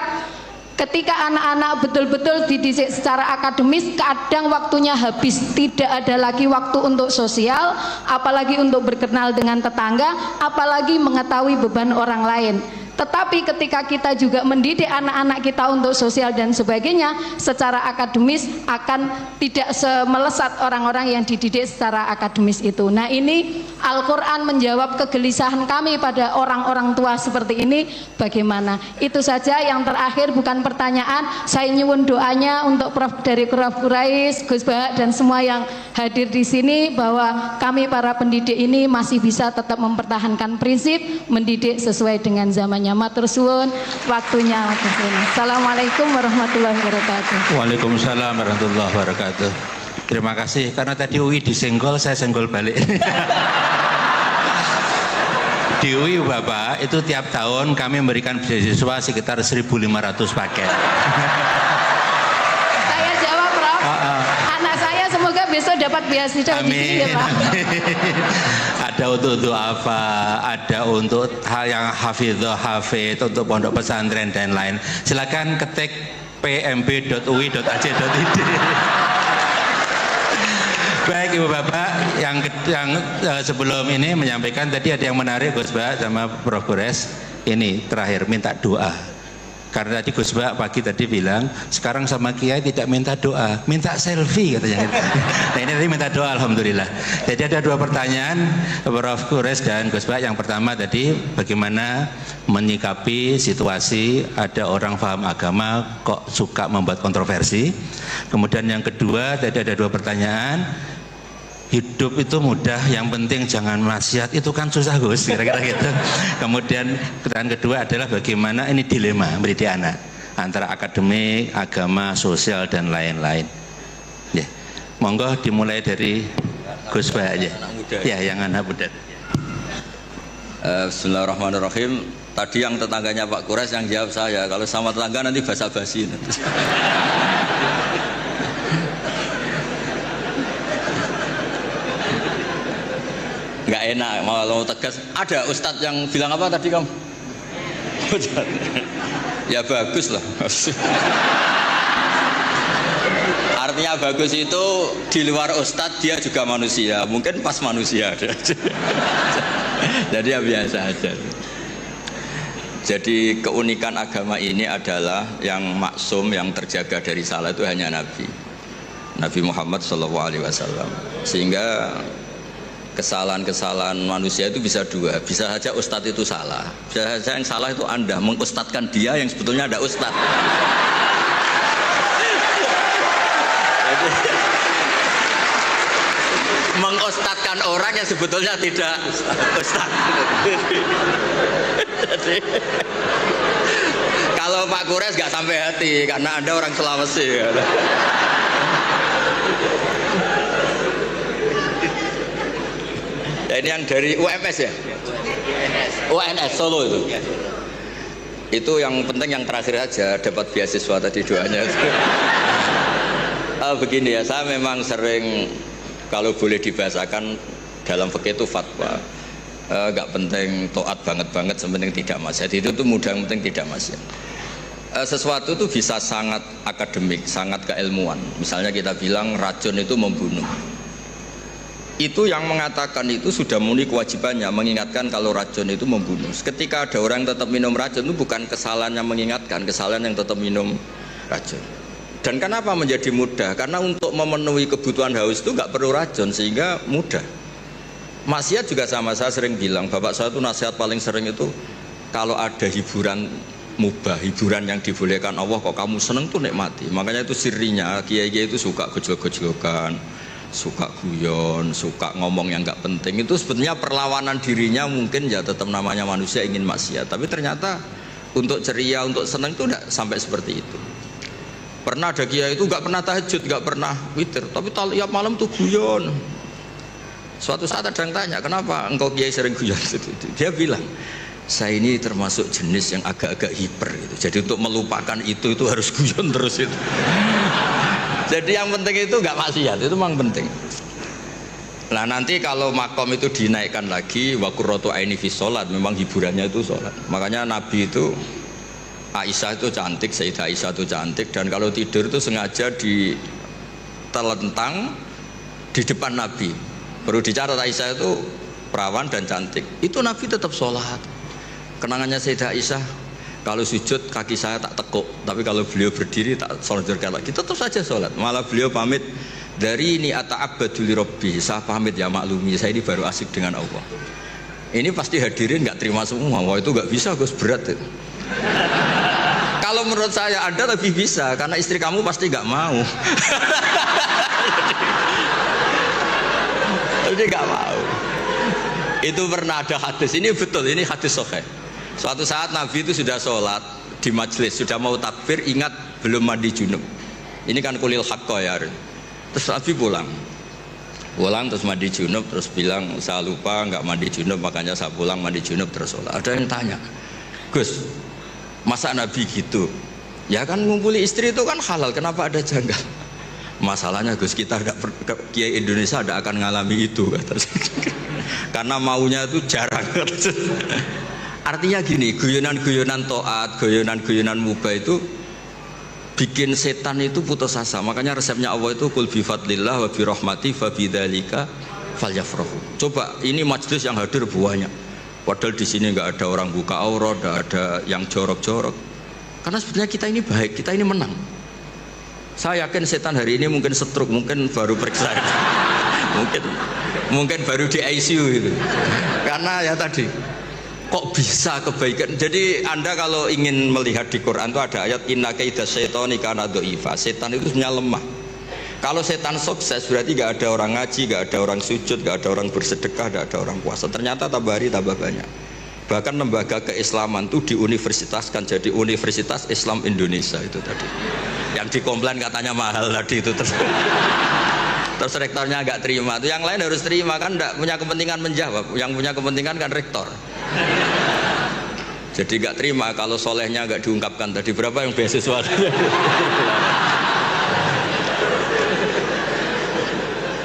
ketika anak-anak betul-betul dididik secara akademis, kadang waktunya habis, tidak ada lagi waktu untuk sosial, apalagi untuk berkenal dengan tetangga, apalagi mengetahui beban orang lain. Tetapi ketika kita juga mendidik anak-anak kita untuk sosial dan sebagainya, secara akademis akan tidak semelesat orang-orang yang dididik secara akademis itu. Nah, ini Al-Quran menjawab kegelisahan kami pada orang-orang tua seperti ini, bagaimana? Itu saja. Yang terakhir bukan pertanyaan, saya nyuwun doanya untuk dari Prof. Quraisy, Gus Baha dan semua yang hadir di sini, bahwa kami para pendidik ini masih bisa tetap mempertahankan prinsip mendidik sesuai dengan zamannya. Matur suwun, waktunya. Assalamualaikum warahmatullahi wabarakatuh. Waalaikumsalam warahmatullahi wabarakatuh. Terima kasih, karena tadi UI disenggol, saya senggol balik. Di UI Bapak itu tiap tahun kami memberikan beasiswa sekitar 1.500 paket. Saya jawab, Prof. Anak saya semoga besok dapat beasiswa di sini ya, Pak. Ada untuk apa, ada untuk hal yang hafidh, untuk pondok pesantren dan lain. Silakan ketik pmb.ui.ac.id. Baik Ibu Bapak, yang sebelum ini menyampaikan tadi ada yang menarik Gus Baha sama Prof. Quraisy. Ini terakhir minta doa. Karena tadi Gus Baha pagi tadi bilang, sekarang sama Kiai tidak minta doa, minta selfie katanya. Nah ini tadi minta doa, alhamdulillah. Jadi ada dua pertanyaan Prof. Quraisy dan Gus Baha. Yang pertama tadi, bagaimana menyikapi situasi ada orang paham agama kok suka membuat kontroversi. Kemudian yang kedua tadi ada dua pertanyaan. Hidup itu mudah, yang penting jangan maksiat, itu kan susah Gus, kira-kira gitu. Kemudian pertanyaan kedua adalah bagaimana ini dilema mendidik anak antara akademik, agama, sosial dan lain-lain. Ya, monggo dimulai dari Gus Baha aja. Ya, yang anak muda. Bismillahirrahmanirrahim. Tadi yang tetangganya Pak Quraisy yang jawab saya, kalau sama tetangga nanti basa-basi. enak, mau tegas. Ada ustadz yang bilang apa tadi kamu? Ya bagus lah. Artinya bagus itu di luar ustadz dia juga manusia, mungkin pas manusia. Jadi ya biasa aja. Jadi keunikan agama ini adalah yang maksum, yang terjaga dari salah itu hanya Nabi Muhammad SAW. Sehingga kesalahan-kesalahan manusia itu bisa dua. Bisa saja ustadz itu salah, bisa saja yang salah itu Anda mengustadkan dia yang sebetulnya ada ustadz. Jadi, mengustadkan orang yang sebetulnya tidak ustadz. Jadi, kalau Pak Kures nggak sampai hati karena Anda orang Sulawesi. Ya, ini yang dari UMS ya? UNS Solo itu. Itu yang penting yang terakhir aja dapat beasiswa tadi doanya. Begini ya, saya memang sering kalau boleh dibahasakan dalam fikih itu fatwa. Nggak penting taat banget sepenting tidak maksiat. Itu tuh mudah, yang penting tidak maksiat. Sesuatu itu bisa sangat akademik, sangat keilmuan. Misalnya kita bilang racun itu membunuh. Itu yang mengatakan itu sudah memenuhi kewajibannya mengingatkan kalau racun itu membunuh. Ketika ada orang yang tetap minum racun itu bukan kesalahan yang mengingatkan, kesalahan yang tetap minum racun. Dan kenapa menjadi mudah? Karena untuk memenuhi kebutuhan haus itu nggak perlu racun sehingga mudah. Maksiat juga sama, saya sering bilang, bapak saya itu nasihat paling sering itu kalau ada hiburan mubah, hiburan yang dibolehkan Allah kok kamu seneng tuh nikmati. Makanya itu sirinya kiai-kiai itu suka gojlok-gojlokan, suka guyon, suka ngomong yang nggak penting. Itu sebetulnya perlawanan dirinya, mungkin ya tetap namanya manusia ingin maksiat, tapi ternyata untuk ceria, untuk seneng itu tidak sampai seperti itu. Pernah ada kiai itu nggak pernah tahajud, nggak pernah witir, tapi tiap malam tuh guyon. Suatu saat ada yang tanya, kenapa engkau kiai sering guyon? Dia bilang, saya ini termasuk jenis yang agak-agak hiper gitu. Jadi untuk melupakan itu harus guyon terus itu. Jadi yang penting itu nggak maksiat, itu memang penting. Nah nanti kalau makom itu dinaikkan lagi, wa qurratu aini fi sholat, memang hiburannya itu sholat. Makanya Nabi itu, Aisyah itu cantik, Sayyidah Aisyah itu cantik, dan kalau tidur itu sengaja ditelentang di depan Nabi. Perlu dicatat Aisyah itu perawan dan cantik. Itu Nabi tetap sholat. Kenangannya Sayyidah Aisyah, kalau sujud kaki saya tak tekuk, tapi kalau beliau berdiri tak sholat lagi, tetap saja sholat. Malah beliau pamit, dari ini ata'abbadu li rabbi, saya pamit ya maklumi, saya ini baru asik dengan Allah. Ini pasti hadirin nggak terima semua. Wah itu nggak bisa, Gus, berat itu. Kalau menurut saya Anda lebih bisa, karena istri kamu pasti nggak mau. Jadi nggak mau. Itu pernah ada hadis, ini betul, ini hadis sahih. Suatu saat Nabi itu sudah sholat di majelis, sudah mau takbir, ingat belum mandi junub. Ini kan kulil haqqo ya. Terus Nabi pulang terus mandi junub, terus bilang saya lupa nggak mandi junub, makanya saya pulang mandi junub terus sholat. Ada yang tanya, Gus, masa Nabi gitu? Ya kan ngumpuli istri itu kan halal, kenapa ada janggal? Masalahnya Gus, kita kiai Indonesia tidak akan ngalami itu, kata saya. Karena maunya itu jarang. Artinya gini, guyonan-guyonan to'at, guyonan-guyonan mubah itu bikin setan itu putus asa. Makanya resepnya Allah itu kul bi fadlillah wa bi rahmati fa bidzalika falyafrahu. Coba ini majelis yang hadir banyak. Padahal di sini nggak ada orang buka aurat, nggak ada yang jorok-jorok. Karena sebetulnya kita ini baik, kita ini menang. Saya yakin setan hari ini mungkin stroke, mungkin baru periksa, mungkin baru di ICU itu. Karena ya tadi, kok bisa kebaikan? Jadi Anda kalau ingin melihat di Quran itu ada ayat inna kaida syaitani kana dhaifa. Setan itu sebenarnya lemah. Kalau setan sukses berarti gak ada orang ngaji, gak ada orang sujud, gak ada orang bersedekah, gak ada orang puasa. Ternyata tambah hari tambah banyak. Bahkan lembaga keislaman itu diuniversitaskan jadi Universitas Islam Indonesia itu tadi. Yang dikomplain katanya mahal tadi itu terus rektornya nggak terima. Itu yang lain harus terima kan, nggak punya kepentingan menjawab. Yang punya kepentingan kan rektor. Jadi nggak terima kalau solehnya nggak diungkapkan tadi. Berapa yang beasiswa?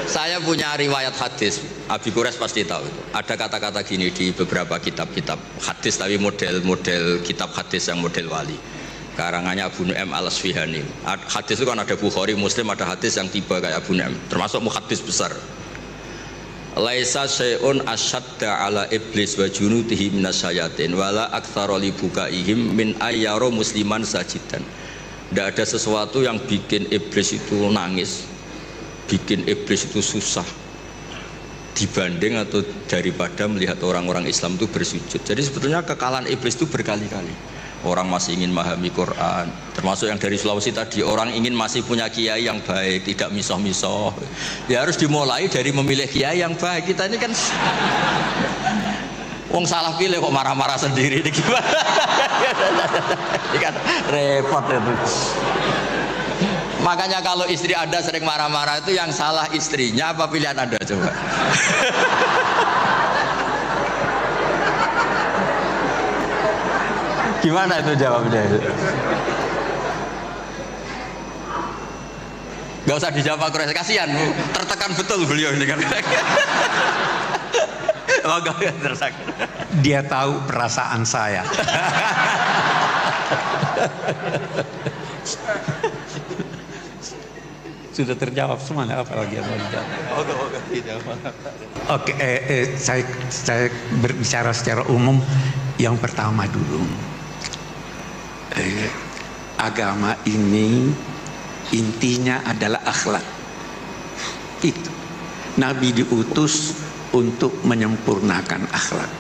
Saya punya riwayat hadis, Abi Quraisy pasti tahu itu. Ada kata-kata gini di beberapa kitab-kitab hadis, tapi model-model kitab hadis yang model wali. Karangannya Abu Nu'aim al-Asfihani. Hadis itu kan ada Bukhari, Muslim, ada hadis yang tiba kayak Abu Nu'aim, termasuk muhaddis besar. Laisa syai'un asyadda ala iblis wa junudihi minasyayatin wala aktsara li bukaihim min ayyara musliman sajidan. Tidak ada sesuatu yang bikin iblis itu nangis, bikin iblis itu susah dibanding atau daripada melihat orang-orang Islam itu bersujud. Jadi sebetulnya kekalahan iblis itu berkali-kali. Orang masih ingin memahami Quran, termasuk yang dari Sulawesi tadi, orang ingin masih punya kiai yang baik, tidak misoh-misoh. Ya harus dimulai dari memilih kiai yang baik. Kita ini kan wong salah pilih kok marah-marah sendiri, ini gimana? Ini kan repot itu. Makanya kalau istri Anda sering marah-marah itu yang salah istrinya apa pilihan Anda coba? Gimana itu jawabnya itu? Gak usah dijawab Pak Quraisy, kasihan, tertekan betul beliau ini kan. Dia tahu perasaan saya. Sudah terjawab semuanya, apa lagi yang mau dijawab? Oke, saya berbicara secara umum. Yang pertama dulu, agama ini intinya adalah akhlak. Itu Nabi diutus untuk menyempurnakan akhlak.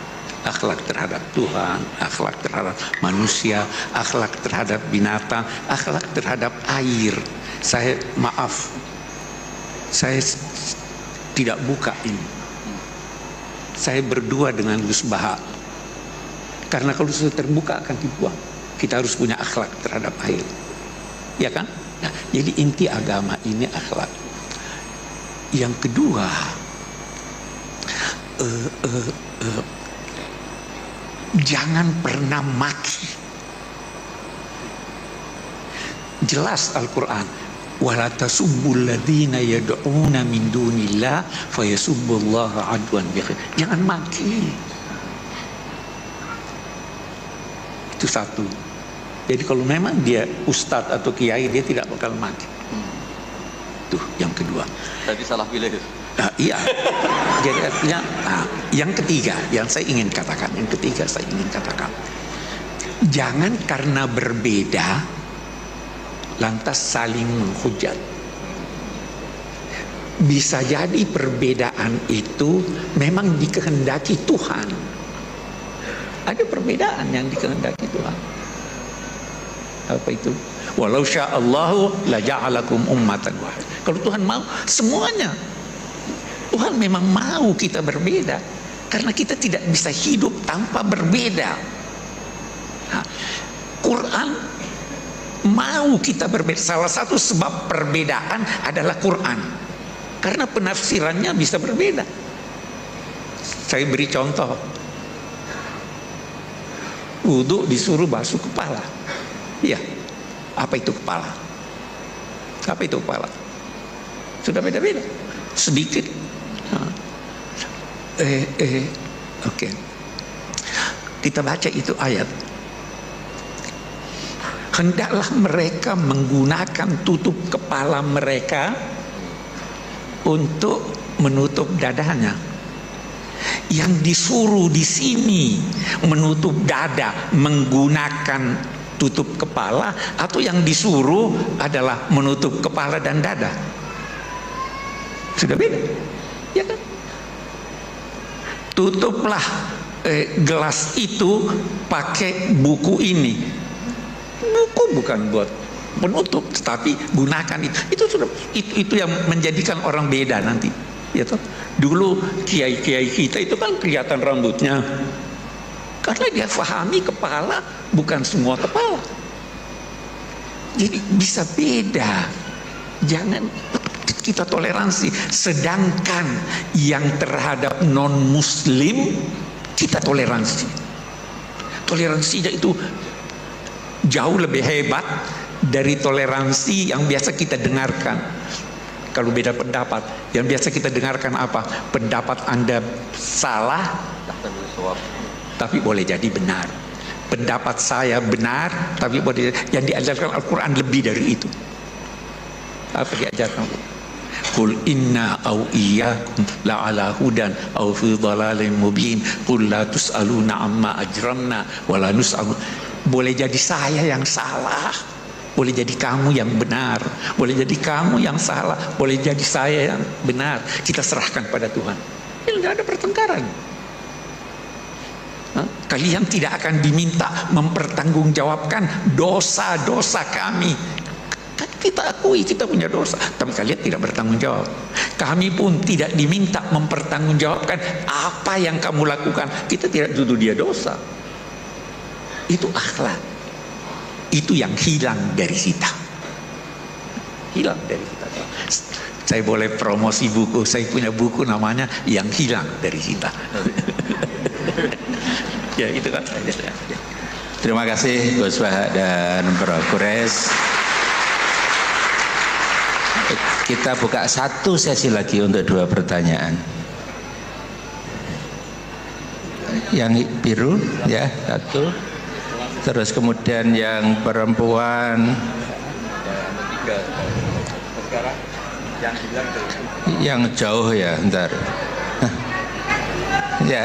Akhlak terhadap Tuhan, akhlak terhadap manusia, akhlak terhadap binatang, akhlak terhadap air. Saya maaf, saya tidak buka ini. Saya berdua dengan Gus Baha. Karena kalau sudah terbuka akan dibuang. Kita harus punya akhlak terhadap air. Ya kan? Nah, jadi inti agama ini akhlak. Yang kedua, jangan pernah maki. Jelas Al-Quran, wala tasubbul ladzina yad'una min dunillah fayasubbullaha adwan bighair. Jangan maki. Itu satu. Jadi kalau memang dia ustadz atau kiai, dia tidak bakal maki. Tuh yang kedua. Tadi salah pilih. Iya. Jadi artinya, yang ketiga yang saya ingin katakan, jangan karena berbeda lantas saling menghujat. Bisa jadi perbedaan itu memang dikehendaki Tuhan. Ada perbedaan yang dikehendaki Tuhan. Apa itu? Walau sya'allahu la ja'alakum ummatan wahid. Kalau Tuhan mau semuanya. Tuhan memang mau kita berbeda, karena kita tidak bisa hidup tanpa berbeda. Nah, Quran mau kita berbeda. Salah satu sebab perbedaan adalah Quran, karena penafsirannya bisa berbeda. Saya beri contoh. Wudhu disuruh basuh kepala. Iya. Apa itu kepala? Apa itu kepala? Sudah beda-beda. Sedikit. Oke. Kita baca itu ayat. Hendaklah mereka menggunakan tutup kepala mereka untuk menutup dadanya. Yang disuruh di sini menutup dada menggunakan tutup kepala, atau yang disuruh adalah menutup kepala dan dada? Sudah beda, ya kan? Tutuplah gelas itu pakai buku ini. Buku bukan buat penutup, tetapi gunakan itu. Itu sudah itu yang menjadikan orang beda nanti. Ya toh? Dulu kiai-kiai kita itu kan kelihatan rambutnya, karena dia fahami kepala bukan semua kepala. Jadi bisa beda. Jangan kita toleransi. Sedangkan yang terhadap non muslim kita toleransi. Toleransinya itu jauh lebih hebat dari toleransi yang biasa kita dengarkan. kalau beda pendapat, yang biasa kita dengarkan apa? Pendapat Anda salah, tapi boleh jadi benar. Pendapat saya benar, tapi boleh jadi. Yang diajarkan Al-Quran lebih dari itu. Apa diajarkan? Qul inna au iyyakum la ala hudan au fi dhalalin mubin. Qul la tus'aluna amma ajramna wa la nus'alu. Boleh jadi saya yang salah, boleh jadi kamu yang benar, boleh jadi kamu yang salah, boleh jadi saya yang benar. Kita serahkan pada Tuhan. Ini tidak ada pertengkaran. Kalian tidak akan diminta mempertanggungjawabkan dosa-dosa kami. Kita akui kita punya dosa, tapi kalian tidak bertanggung jawab. Kami pun tidak diminta mempertanggungjawabkan apa yang kamu lakukan. Kita tidak tuduh dia dosa. Itu akhlak. Itu yang hilang dari kita. Hilang dari kita. Saya boleh promosi buku. Saya punya buku namanya Yang Hilang dari Kita. Ya itu kan. Terima kasih Gus Bahak dan Prof. Quraisy. Kita buka satu sesi lagi untuk 2 pertanyaan. Yang biru ya 1. Terus kemudian yang perempuan. Yang jauh ya, ntar. Ya.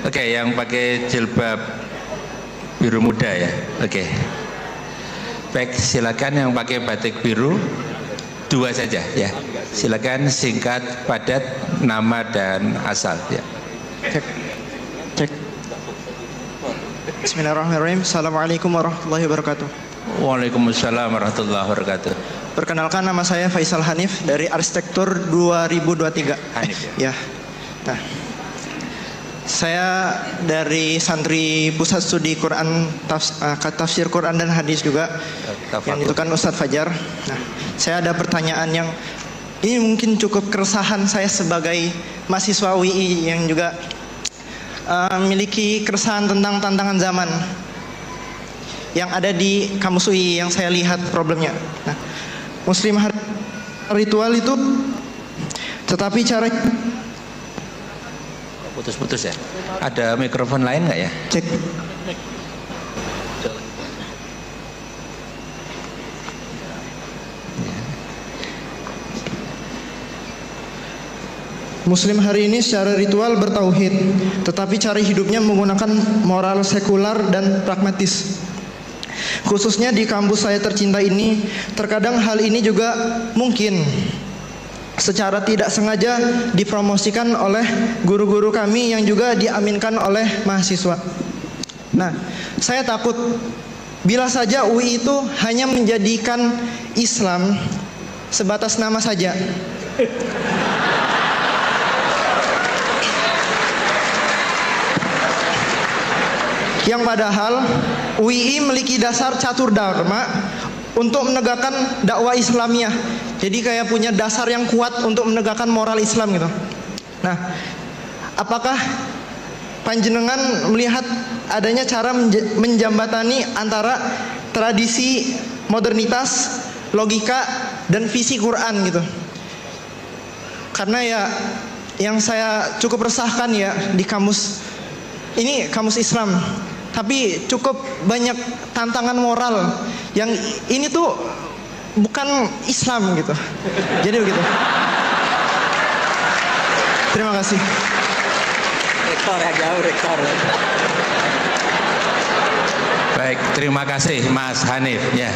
Oke, yang pakai jilbab biru muda ya. Oke. Baik, silakan yang pakai batik biru 2 saja ya. Silakan singkat, padat, nama dan asal ya. Cek. Bismillahirrahmanirrahim. Assalamualaikum warahmatullahi wabarakatuh. Waalaikumsalam warahmatullahi wabarakatuh. Perkenalkan, nama saya Faisal Hanif dari Arsitektur 2023. Hanif ya. Ya. Nah, saya dari santri Pusat Studi Quran, Tafsir Quran dan Hadis juga, yang itu kan Ustadz Fajar. Nah, saya ada pertanyaan yang ini mungkin cukup keresahan saya sebagai mahasiswa UI yang juga memiliki keresahan tentang tantangan zaman yang ada di kampus UI yang saya lihat problemnya. Nah, Muslim ritual itu, tetapi cara putus-putus ya. Ada mikrofon lain nggak ya? Cek. Muslim hari ini secara ritual bertauhid, tetapi cara hidupnya menggunakan moral sekular dan pragmatis. Khususnya di kampus saya tercinta ini, terkadang hal ini juga mungkin secara tidak sengaja dipromosikan oleh guru-guru kami yang juga diaminkan oleh mahasiswa. Nah, saya takut bila saja UI itu hanya menjadikan Islam sebatas nama saja. Yang padahal UI memiliki dasar catur dharma untuk menegakkan dakwah Islamiyah. Jadi kayak punya dasar yang kuat untuk menegakkan moral Islam gitu. Nah, apakah panjenengan melihat adanya cara menjembatani antara tradisi modernitas, logika, dan visi Quran gitu? Karena ya yang saya cukup resahkan ya di kamus ini, kamus Islam, tapi cukup banyak tantangan moral yang ini tuh bukan Islam gitu. Jadi begitu. Terima kasih. Rektor ya, jauh rektor. Baik, terima kasih Mas Hanif ya.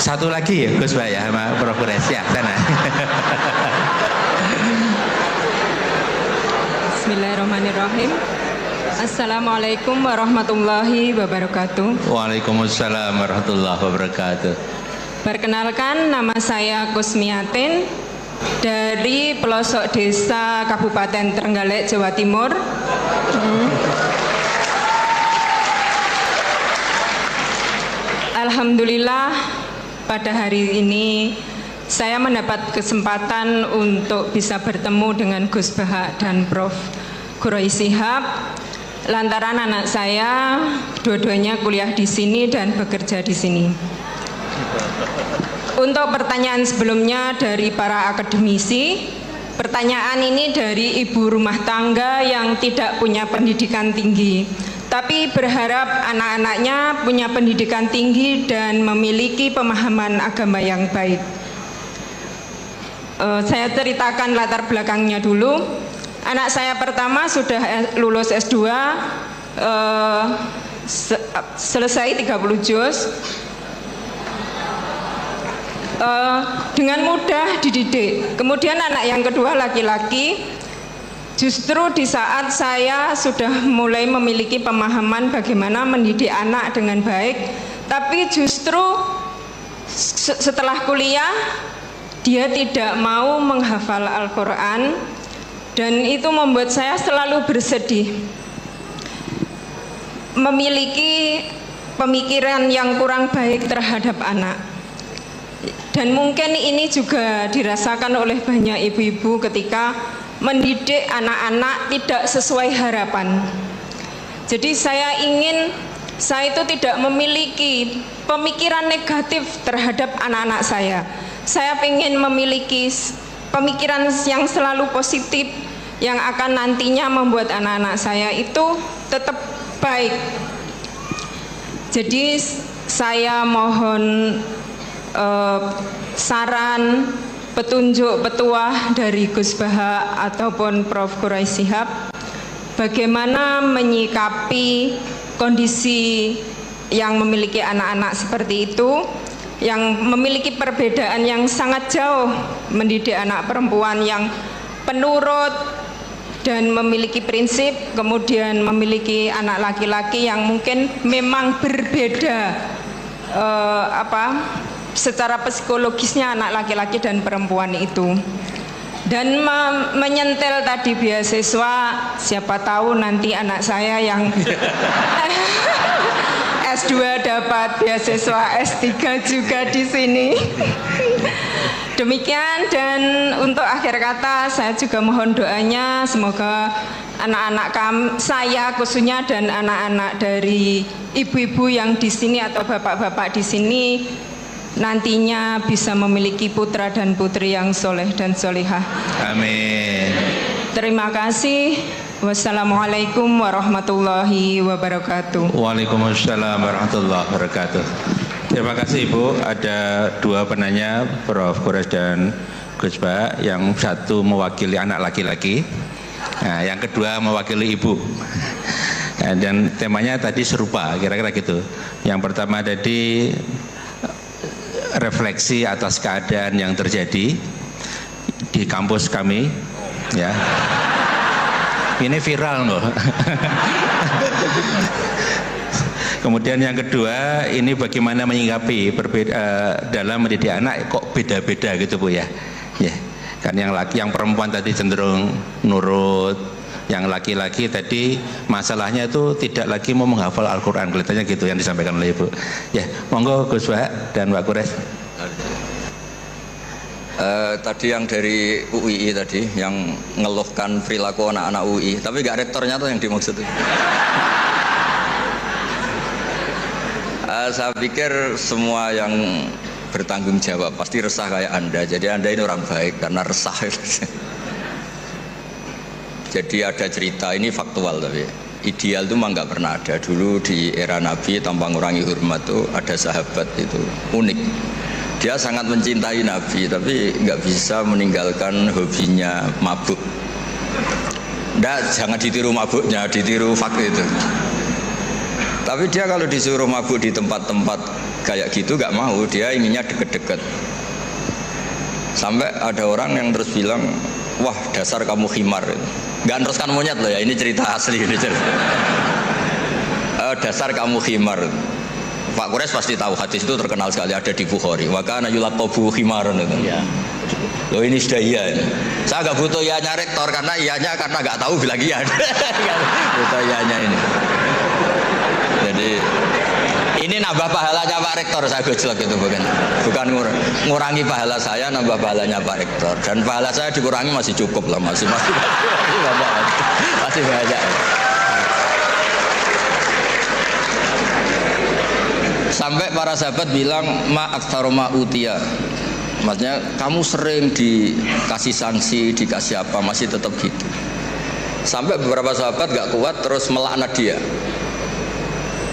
Satu lagi ya Gus Bah ya, sama Prof. Quraisy ya, sana. Bismillahirrahmanirrahim. Assalamualaikum warahmatullahi wabarakatuh. Waalaikumsalam warahmatullahi wabarakatuh. Perkenalkan, nama saya Kusmiatin dari pelosok desa Kabupaten Trenggalek, Jawa Timur. Alhamdulillah pada hari ini saya mendapat kesempatan untuk bisa bertemu dengan Gus Bahak dan Prof. Quraisy Shihab. Lantaran anak saya dua-duanya kuliah di sini dan bekerja di sini. Untuk pertanyaan sebelumnya dari para akademisi, pertanyaan ini dari ibu rumah tangga yang tidak punya pendidikan tinggi, tapi berharap anak-anaknya punya pendidikan tinggi dan memiliki pemahaman agama yang baik. Saya ceritakan latar belakangnya dulu. Anak saya pertama sudah lulus S2, selesai 30 juz, dengan mudah dididik. Kemudian anak yang kedua laki-laki, justru di saat saya sudah mulai memiliki pemahaman bagaimana mendidik anak dengan baik, tapi justru setelah kuliah dia tidak mau menghafal Al-Quran, dan itu membuat saya selalu bersedih. Memiliki pemikiran yang kurang baik terhadap anak. Dan mungkin ini juga dirasakan oleh banyak ibu-ibu ketika mendidik anak-anak tidak sesuai harapan. Jadi saya itu tidak memiliki pemikiran negatif terhadap anak-anak saya. Saya ingin memiliki pemikiran yang selalu positif, yang akan nantinya membuat anak-anak saya itu tetap baik. Jadi saya mohon saran, petunjuk, petuah dari Gus Baha ataupun Prof. Quraish Shihab, bagaimana menyikapi kondisi yang memiliki anak-anak seperti itu, yang memiliki perbedaan yang sangat jauh, mendidik anak perempuan yang penurut dan memiliki prinsip, kemudian memiliki anak laki-laki yang mungkin memang berbeda secara psikologisnya anak laki-laki dan perempuan itu. Dan menyentil tadi beasiswa, siapa tahu nanti anak saya yang S2 dapat beasiswa S3 juga di sini. Demikian, dan untuk akhir kata saya juga mohon doanya semoga anak-anak saya khususnya dan anak-anak dari ibu-ibu yang di sini atau bapak-bapak di sini nantinya bisa memiliki putra dan putri yang soleh dan solihah. Amin. Terima kasih. Wassalamualaikum warahmatullahi wabarakatuh. Waalaikumsalam warahmatullahi wabarakatuh. Terima kasih Ibu. Ada dua penanya, Prof. Quraish dan Gus Baha. Yang satu mewakili anak laki-laki, nah, yang kedua mewakili ibu. Dan temanya tadi serupa, kira-kira gitu. Yang pertama tadi refleksi atas keadaan yang terjadi di kampus kami, ya. Ini viral loh. Kemudian yang kedua, ini bagaimana menyikapi dalam mendidik anak kok beda-beda gitu Bu ya. Ya, kan yang perempuan tadi cenderung nurut, yang laki-laki tadi masalahnya itu tidak lagi mau menghafal Al-Quran, kelihatannya gitu yang disampaikan oleh Ibu. Ya, monggo Gus Baha dan Pak Quraish. Tadi yang dari UII tadi, yang ngeluhkan perilaku anak-anak UI, tapi gak rektornya tuh yang dimaksud itu. Saya pikir semua yang bertanggung jawab pasti resah kayak Anda. Jadi Anda ini orang baik karena resah. Jadi ada cerita, ini faktual tapi ideal itu memang nggak pernah ada. Dulu di era Nabi tanpa ngurangi hormat tuh ada sahabat itu unik. Dia sangat mencintai Nabi tapi nggak bisa meninggalkan hobinya mabuk. Jangan ditiru mabuknya, ditiru fakta itu. Tapi dia kalau disuruh mabuk di tempat-tempat kayak gitu nggak mau, dia inginnya deket-deket. Sampai ada orang yang terus bilang, wah dasar kamu khimar. Nggak teruskan monyet loh ya, ini cerita asli ini cerita. Dasar kamu khimar. Pak Quraish pasti tahu hadis itu terkenal sekali, ada di Bukhari. Wa kana yulaqabu khimaran itu. Ya. Loh ini sudah iya. Saya nggak butuh iyanya rektor karena iyanya karena nggak tahu bilang iya. Butuh iyanya ini. Jadi ini nambah pahalanya Pak Rektor, saya gojlok itu bukan ngurangi pahala saya, nambah pahalanya Pak Rektor. Dan pahala saya dikurangi masih cukup lah, masih banyak. Sampai para sahabat bilang ma aktsara ma utiya. Maksudnya kamu sering dikasih sanksi, dikasih apa, masih tetap gitu. Sampai beberapa sahabat gak kuat terus melaknat dia.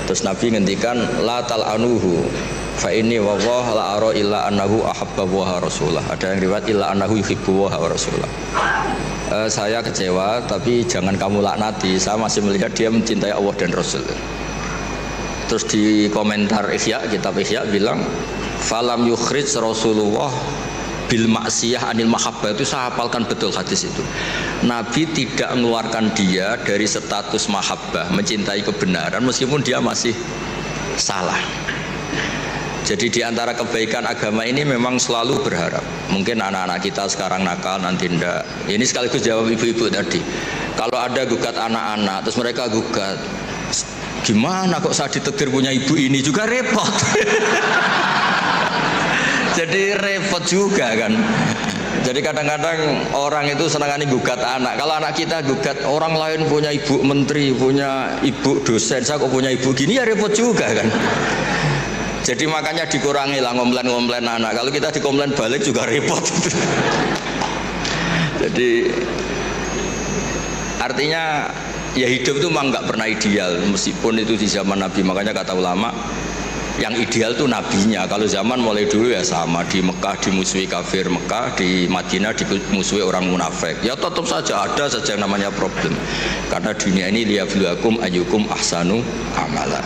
Terus Nabi ngendikan la tal'anuhu fa inni wallah la ara illa annahu ahabba wa rasulah. Ada yang riwayat illa annahu yuhibbu wa rasulah. Saya kecewa tapi jangan kamu laknati, saya masih melihat dia mencintai Allah dan Rasul. Terus di komentar Ihya, kitab Ihya bilang falam yukhrij Rasulullah bil maksiyah anil mahabbah. Itu saya hafalkan betul hadis itu. Nabi tidak mengeluarkan dia dari status mahabbah, mencintai kebenaran meskipun dia masih salah. Jadi di antara kebaikan agama ini memang selalu berharap. Mungkin anak-anak kita sekarang nakal, nanti ndak. Ini sekaligus jawab ibu-ibu tadi. Kalau ada gugat anak-anak, terus mereka gugat, gimana kok saya ditakdir punya ibu ini, juga repot. Jadi repot juga kan. Jadi kadang-kadang orang itu senangani gugat anak. Kalau anak kita gugat orang lain punya ibu menteri, punya ibu dosen, saya kok punya ibu gini, ya repot juga kan. Jadi makanya dikurangi lah ngomplain-ngomplain anak. Kalau kita dikomplain balik juga repot. Jadi artinya ya hidup itu memang nggak pernah ideal, meskipun itu di zaman Nabi. Makanya kata ulama yang ideal itu nabinya. Kalau zaman mulai dulu ya sama, di Mekah dimusuhi kafir Mekah, di Madinah dimusuhi orang munafik. Ya tetap saja ada saja yang namanya problem. Karena dunia ini liyabluwakum ayyukum ahsanu amala.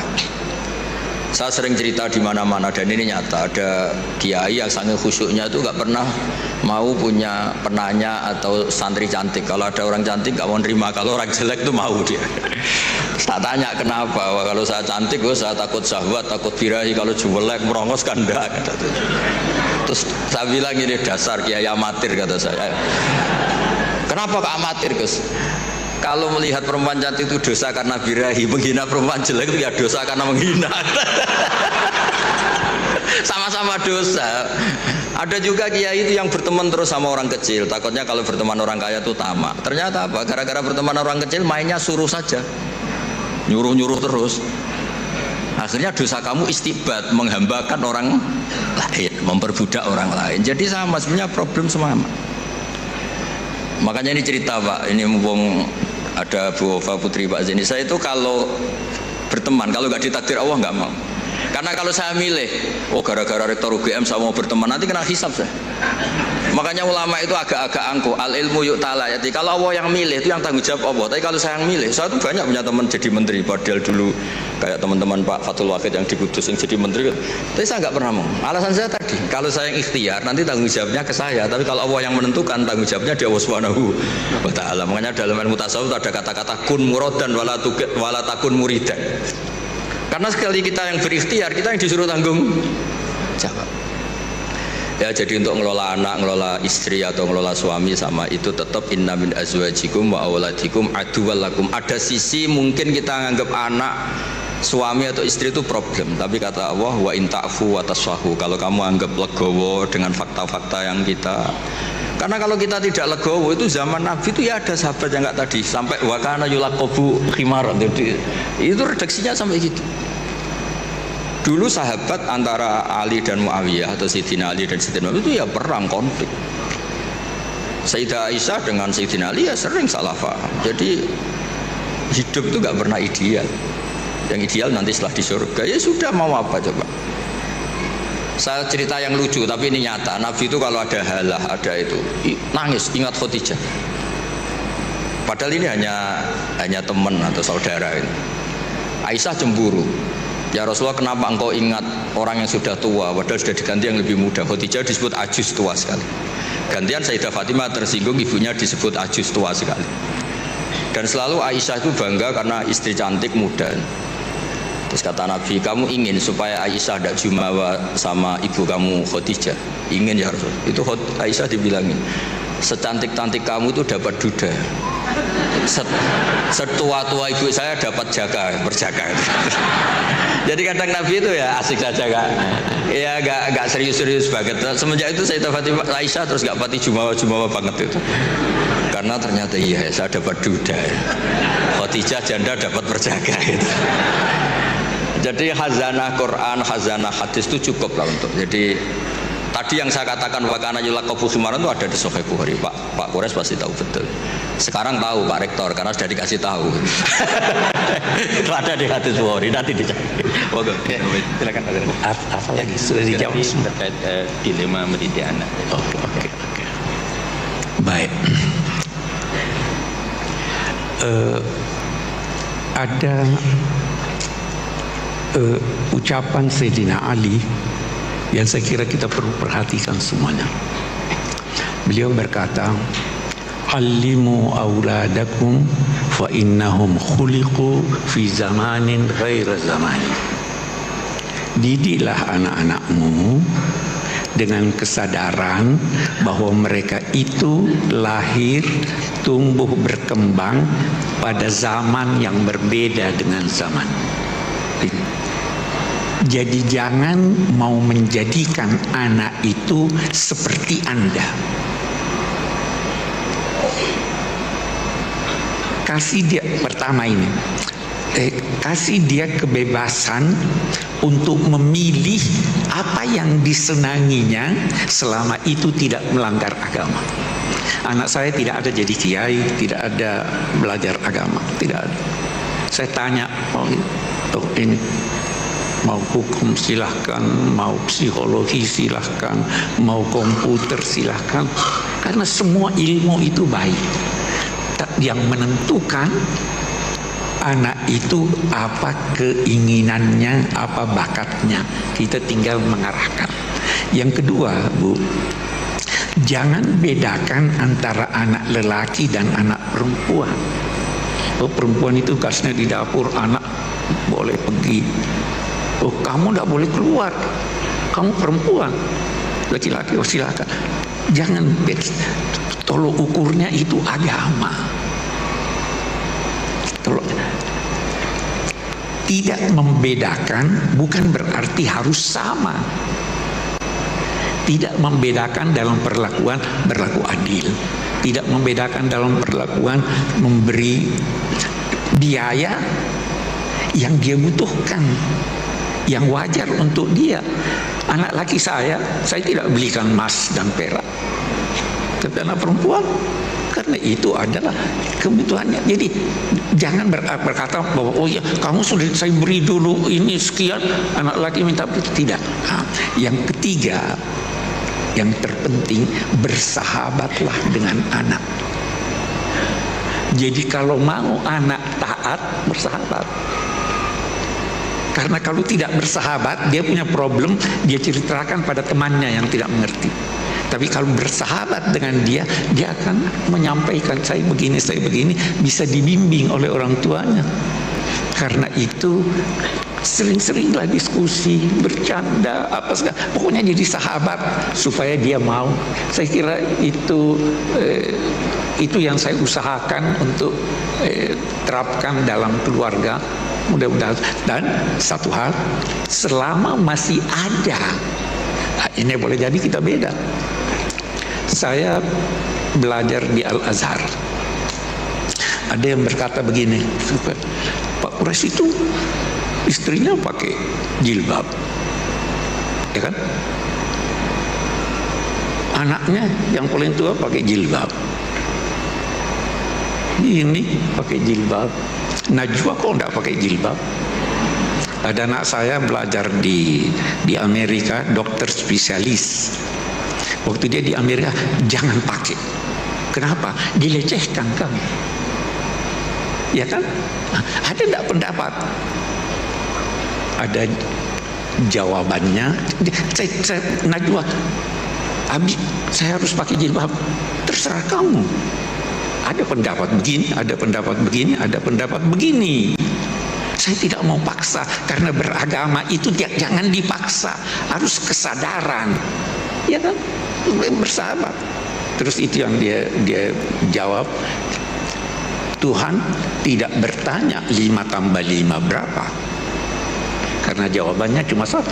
Saya sering cerita di mana-mana dan ini nyata, ada kiai yang sangat khusyuknya itu nggak pernah mau punya penanya atau santri cantik. Kalau ada orang cantik nggak mau nerima, kalau orang jelek itu mau dia. Tak tanya kenapa. Wah, kalau saya cantik, saya takut syahwat, takut birahi. Kalau jelek merongos kan enggak. Terus saya bilang ini dasar kiai amatir, kata saya. Kenapa kok amatir, Gus? Kalau melihat perempuan cantik itu dosa karena birahi, menghina perempuan jelek itu ya dosa karena menghina. Sama-sama dosa. Ada juga kiai itu yang berteman terus sama orang kecil, takutnya kalau berteman orang kaya itu tamak. Ternyata apa? Gara-gara berteman orang kecil mainnya suruh saja, nyuruh-nyuruh terus. Akhirnya dosa kamu istibat, menghambakan orang lain, memperbudak orang lain. Jadi sama, sebenarnya problem semua. Makanya ini cerita Pak, ini mumpung ada Bu Wafa Putri Pak Zeni, saya itu kalau berteman, kalau nggak ditakdir Allah nggak mau. Karena kalau saya milih, oh gara-gara rektor UGM saya mau berteman, nanti kena hisab saya. Makanya ulama itu agak-agak angkuh, al ilmu yuk ta'ala. Jadi kalau Allah yang milih itu yang tanggung jawab Allah. Tapi kalau saya yang milih, saya tuh banyak punya teman jadi menteri. Padahal dulu kayak teman-teman Pak Fatul Wahid yang di Kudus yang jadi menteri. Tapi saya nggak pernah mau. Alasan saya tadi, kalau saya yang ikhtiar nanti tanggung jawabnya ke saya. Tapi kalau Allah yang menentukan, tanggung jawabnya di Allah Subhanahu wa Ta'ala. Makanya dalam ilmu tasawuf ada kata-kata kun muradan wala takun muridan. Karena sekali kita yang berikhtiar, kita yang disuruh tanggung jawab. Ya, jadi untuk ngelola anak, ngelola istri atau ngelola suami sama itu tetap inna min azwajikum wa auladikum aduwwal lakum. Ada sisi mungkin kita nganggap anak, suami atau istri itu problem, tapi kata Allah wa in ta'fu wa tasfahu. Kalau kamu anggap legowo dengan fakta-fakta yang kita, karena kalau kita tidak legowo itu zaman Nabi itu ya ada sahabat yang enggak tadi sampai wa kana yulaqabu khimaran. Itu redaksinya sampai gitu. Dulu sahabat antara Ali dan Muawiyah atau Sayyidina Ali dan Sayyidina Muawiyah itu ya perang, konflik. Sayyidah Aisyah dengan Sayyidina Ali ya sering salah paham. Jadi hidup itu gak pernah ideal. Yang ideal nanti setelah di surga, ya sudah mau apa coba. Saya cerita yang lucu tapi ini nyata. Nabi itu kalau ada halah, ada itu nangis, ingat Khadijah. Padahal ini hanya teman atau saudara ini. Aisyah cemburu. Ya Rasulullah, kenapa engkau ingat orang yang sudah tua padahal sudah diganti yang lebih muda? Khadijah disebut ajus, tua sekali. Gantian Sayyidah Fatimah tersinggung, ibunya disebut ajus, tua sekali. Dan selalu Aisyah itu bangga karena istri cantik, muda. Terus kata Nabi, kamu ingin supaya Aisyah tidak jumawa sama ibu kamu Khadijah? Ingin ya Rasul. Itu Aisyah dibilangin, secantik-cantik kamu itu dapat duda, setua-tua ibu saya dapat berjaga. Jadi kadang Nabi itu ya asik saja Kak. Ya gak serius-serius banget. Semenjak itu Sayyidah Fatimah Aisyah terus gak pati jumawa banget itu. Karena ternyata iya saya dapat duda. Khadijah janda dapat berjaga itu. Jadi khazanah Quran, khazanah hadis itu cukup lah untuk. Jadi tadi yang saya katakan wakana yulaqabu khimaran itu ada di Sahih Bukhari. Pak Kures pasti tahu betul. Sekarang tahu Pak Rektor karena sudah dikasih tahu. Itu ada di hadis Bukhari, nanti dicari. Oke, silakan Pak. Apa lagi sudah dijawab terkait dilema mendidik anak. Oke. Baik. Ada ucapan Sayyidina Ali yang saya kira kita perlu perhatikan semuanya. Beliau berkata, "Allimu auladakum fa innahum khuliqu fi zamanin ghaira zamani." Didiklah anak-anakmu dengan kesadaran bahwa mereka itu lahir, tumbuh, berkembang pada zaman yang berbeda dengan zaman. Jadi jangan mau menjadikan anak itu seperti Anda. Kasih dia pertama ini, kasih dia kebebasan untuk memilih apa yang disenanginya selama itu tidak melanggar agama. Anak saya tidak ada jadi kiai, tidak ada belajar agama, tidak ada. Saya tanya, ini mau hukum silahkan, mau psikologi silahkan, mau komputer silahkan, karena semua ilmu itu baik. Yang menentukan anak itu apa keinginannya, apa bakatnya, kita tinggal mengarahkan. Yang kedua, Bu, jangan bedakan antara anak lelaki dan anak perempuan. Perempuan itu tugasnya di dapur, anak boleh pergi. Kamu tidak boleh keluar, kamu perempuan. Laki-laki silakan. Jangan, tolong ukurnya itu agama. Tolong. Tidak membedakan bukan berarti harus sama. Tidak membedakan dalam perlakuan berlaku adil. Tidak membedakan dalam perlakuan memberi biaya yang dia butuhkan, yang wajar untuk dia. Anak laki saya tidak belikan emas dan perak. Tapi anak perempuan, karena itu adalah kebutuhannya. Jadi jangan berkata bahwa oh ya kamu sudah saya beri dulu ini sekian, anak laki minta tidak. Yang ketiga, yang terpenting, bersahabatlah dengan anak. Jadi kalau mau anak taat, bersahabat. Karena kalau tidak bersahabat, dia punya problem, dia ceritakan pada temannya yang tidak mengerti. Tapi kalau bersahabat dengan dia, dia akan menyampaikan saya begini, bisa dibimbing oleh orang tuanya. Karena itu sering-seringlah diskusi, bercanda, apa segala. Pokoknya jadi sahabat supaya dia mau. Saya kira itu yang saya usahakan untuk terapkan dalam keluarga. Mudah-mudahan. Dan satu hal, selama masih ada, ini boleh jadi kita beda. Saya belajar di Al-Azhar. Ada yang berkata begini, Pak Kures itu istrinya pakai jilbab, ya kan? Anaknya yang paling tua pakai jilbab. Ini pakai jilbab. Najwa kok enggak pakai jilbab? Ada anak saya belajar di Amerika, dokter spesialis. Waktu dia di Amerika, jangan pakai. Kenapa? Dilecehkan kamu. Ya kan? Ada enggak pendapat? Ada jawabannya. Najwa, Abi, saya harus pakai jilbab. Terserah kamu. Ada pendapat begini, ada pendapat begini, ada pendapat begini. Saya tidak mau paksa, karena beragama itu jangan dipaksa, harus kesadaran, ya kan? Bersahabat. Terus itu yang dia jawab, Tuhan tidak bertanya 5 tambah 5 berapa, karena jawabannya cuma 1.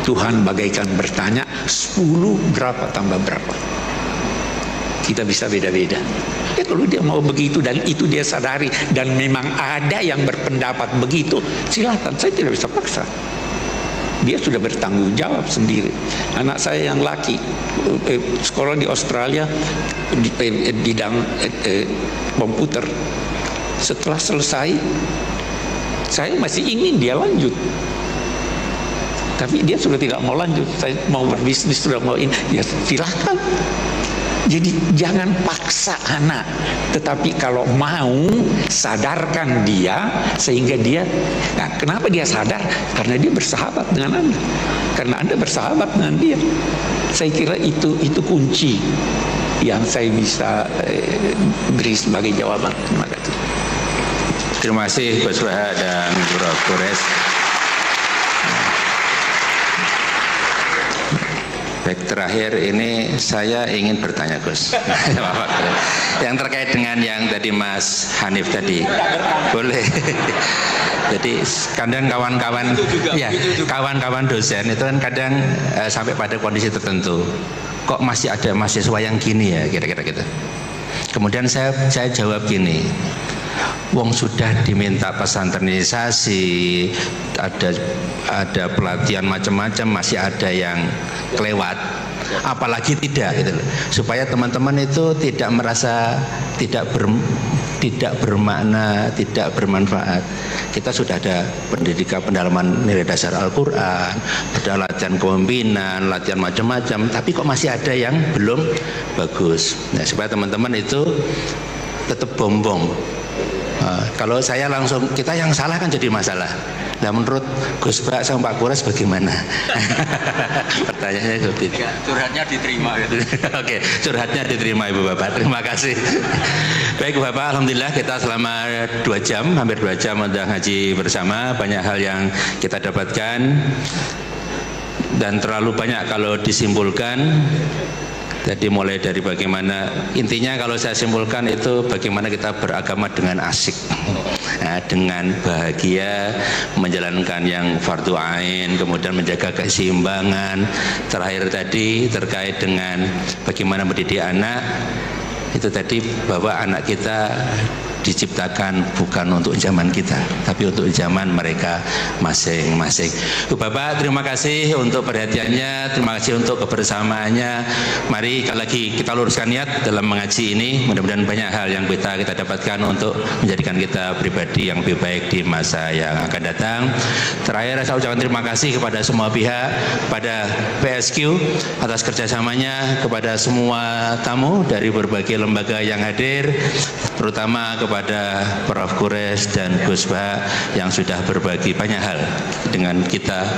Tuhan bagaikan bertanya 10 berapa tambah berapa. Kita bisa beda-beda. Ya kalau dia mau begitu dan itu dia sadari dan memang ada yang berpendapat begitu, silakan, saya tidak bisa paksa. Dia sudah bertanggung jawab sendiri. Anak saya yang laki sekolah di Australia di bidang komputer. Setelah selesai, saya masih ingin dia lanjut, tapi dia sudah tidak mau lanjut. Saya mau berbisnis, sudah mau ini, ya silahkan. Jadi jangan paksa anak, tetapi kalau mau sadarkan dia sehingga dia, nah, kenapa dia sadar? Karena dia bersahabat dengan Anda, karena Anda bersahabat dengan dia. Saya kira itu kunci yang saya bisa beri sebagai jawaban. Terima kasih. Terima kasih Gus Baha dan Prof. Kures. Baik, terakhir ini saya ingin bertanya Gus, yang terkait dengan yang tadi Mas Hanif tadi, boleh? Jadi kadang kawan-kawan, ya kawan-kawan dosen itu kan kadang sampai pada kondisi tertentu, kok masih ada mahasiswa yang gini ya, kira-kira gitu. Kemudian saya jawab gini, wong sudah diminta pesanternisasi, ada pelatihan macam-macam, masih ada yang kelewat, apalagi tidak gitu loh. Supaya teman-teman itu tidak merasa tidak bermakna, tidak bermanfaat. Kita sudah ada pendidikan pendalaman nilai dasar Al-Quran, ada latihan kepemimpinan, latihan macam-macam, tapi kok masih ada yang belum bagus. Nah, supaya teman-teman itu tetap bom-bom. Kalau saya langsung, kita yang salah kan jadi masalah. Nah, menurut Gus Bak sama Pak Kures bagaimana? Pertanyaannya seperti itu. Curhatnya diterima gitu. Oke, curhatnya diterima Ibu Bapak. Terima kasih. Baik Bapak, alhamdulillah kita selama 2 jam, hampir 2 jam udah ngaji bersama. Banyak hal yang kita dapatkan dan terlalu banyak kalau disimpulkan. Jadi mulai dari bagaimana, intinya kalau saya simpulkan itu bagaimana kita beragama dengan asik, nah, dengan bahagia, menjalankan yang fardu ain, kemudian menjaga keseimbangan. Terakhir tadi terkait dengan bagaimana mendidik anak, itu tadi bahwa anak kita diciptakan bukan untuk zaman kita, tapi untuk zaman mereka masing-masing. Bapak, terima kasih untuk perhatiannya, terima kasih untuk kebersamaannya. Mari lagi kita luruskan niat dalam mengaji ini. Mudah-mudahan banyak hal yang kita dapatkan untuk menjadikan kita pribadi yang lebih baik di masa yang akan datang. Terakhir saya ucapkan terima kasih kepada semua pihak, pada PSQ atas kerjasamanya, kepada semua tamu dari berbagai lembaga yang hadir, terutama kepada Prof. Kures dan Gus Baha yang sudah berbagi banyak hal dengan kita.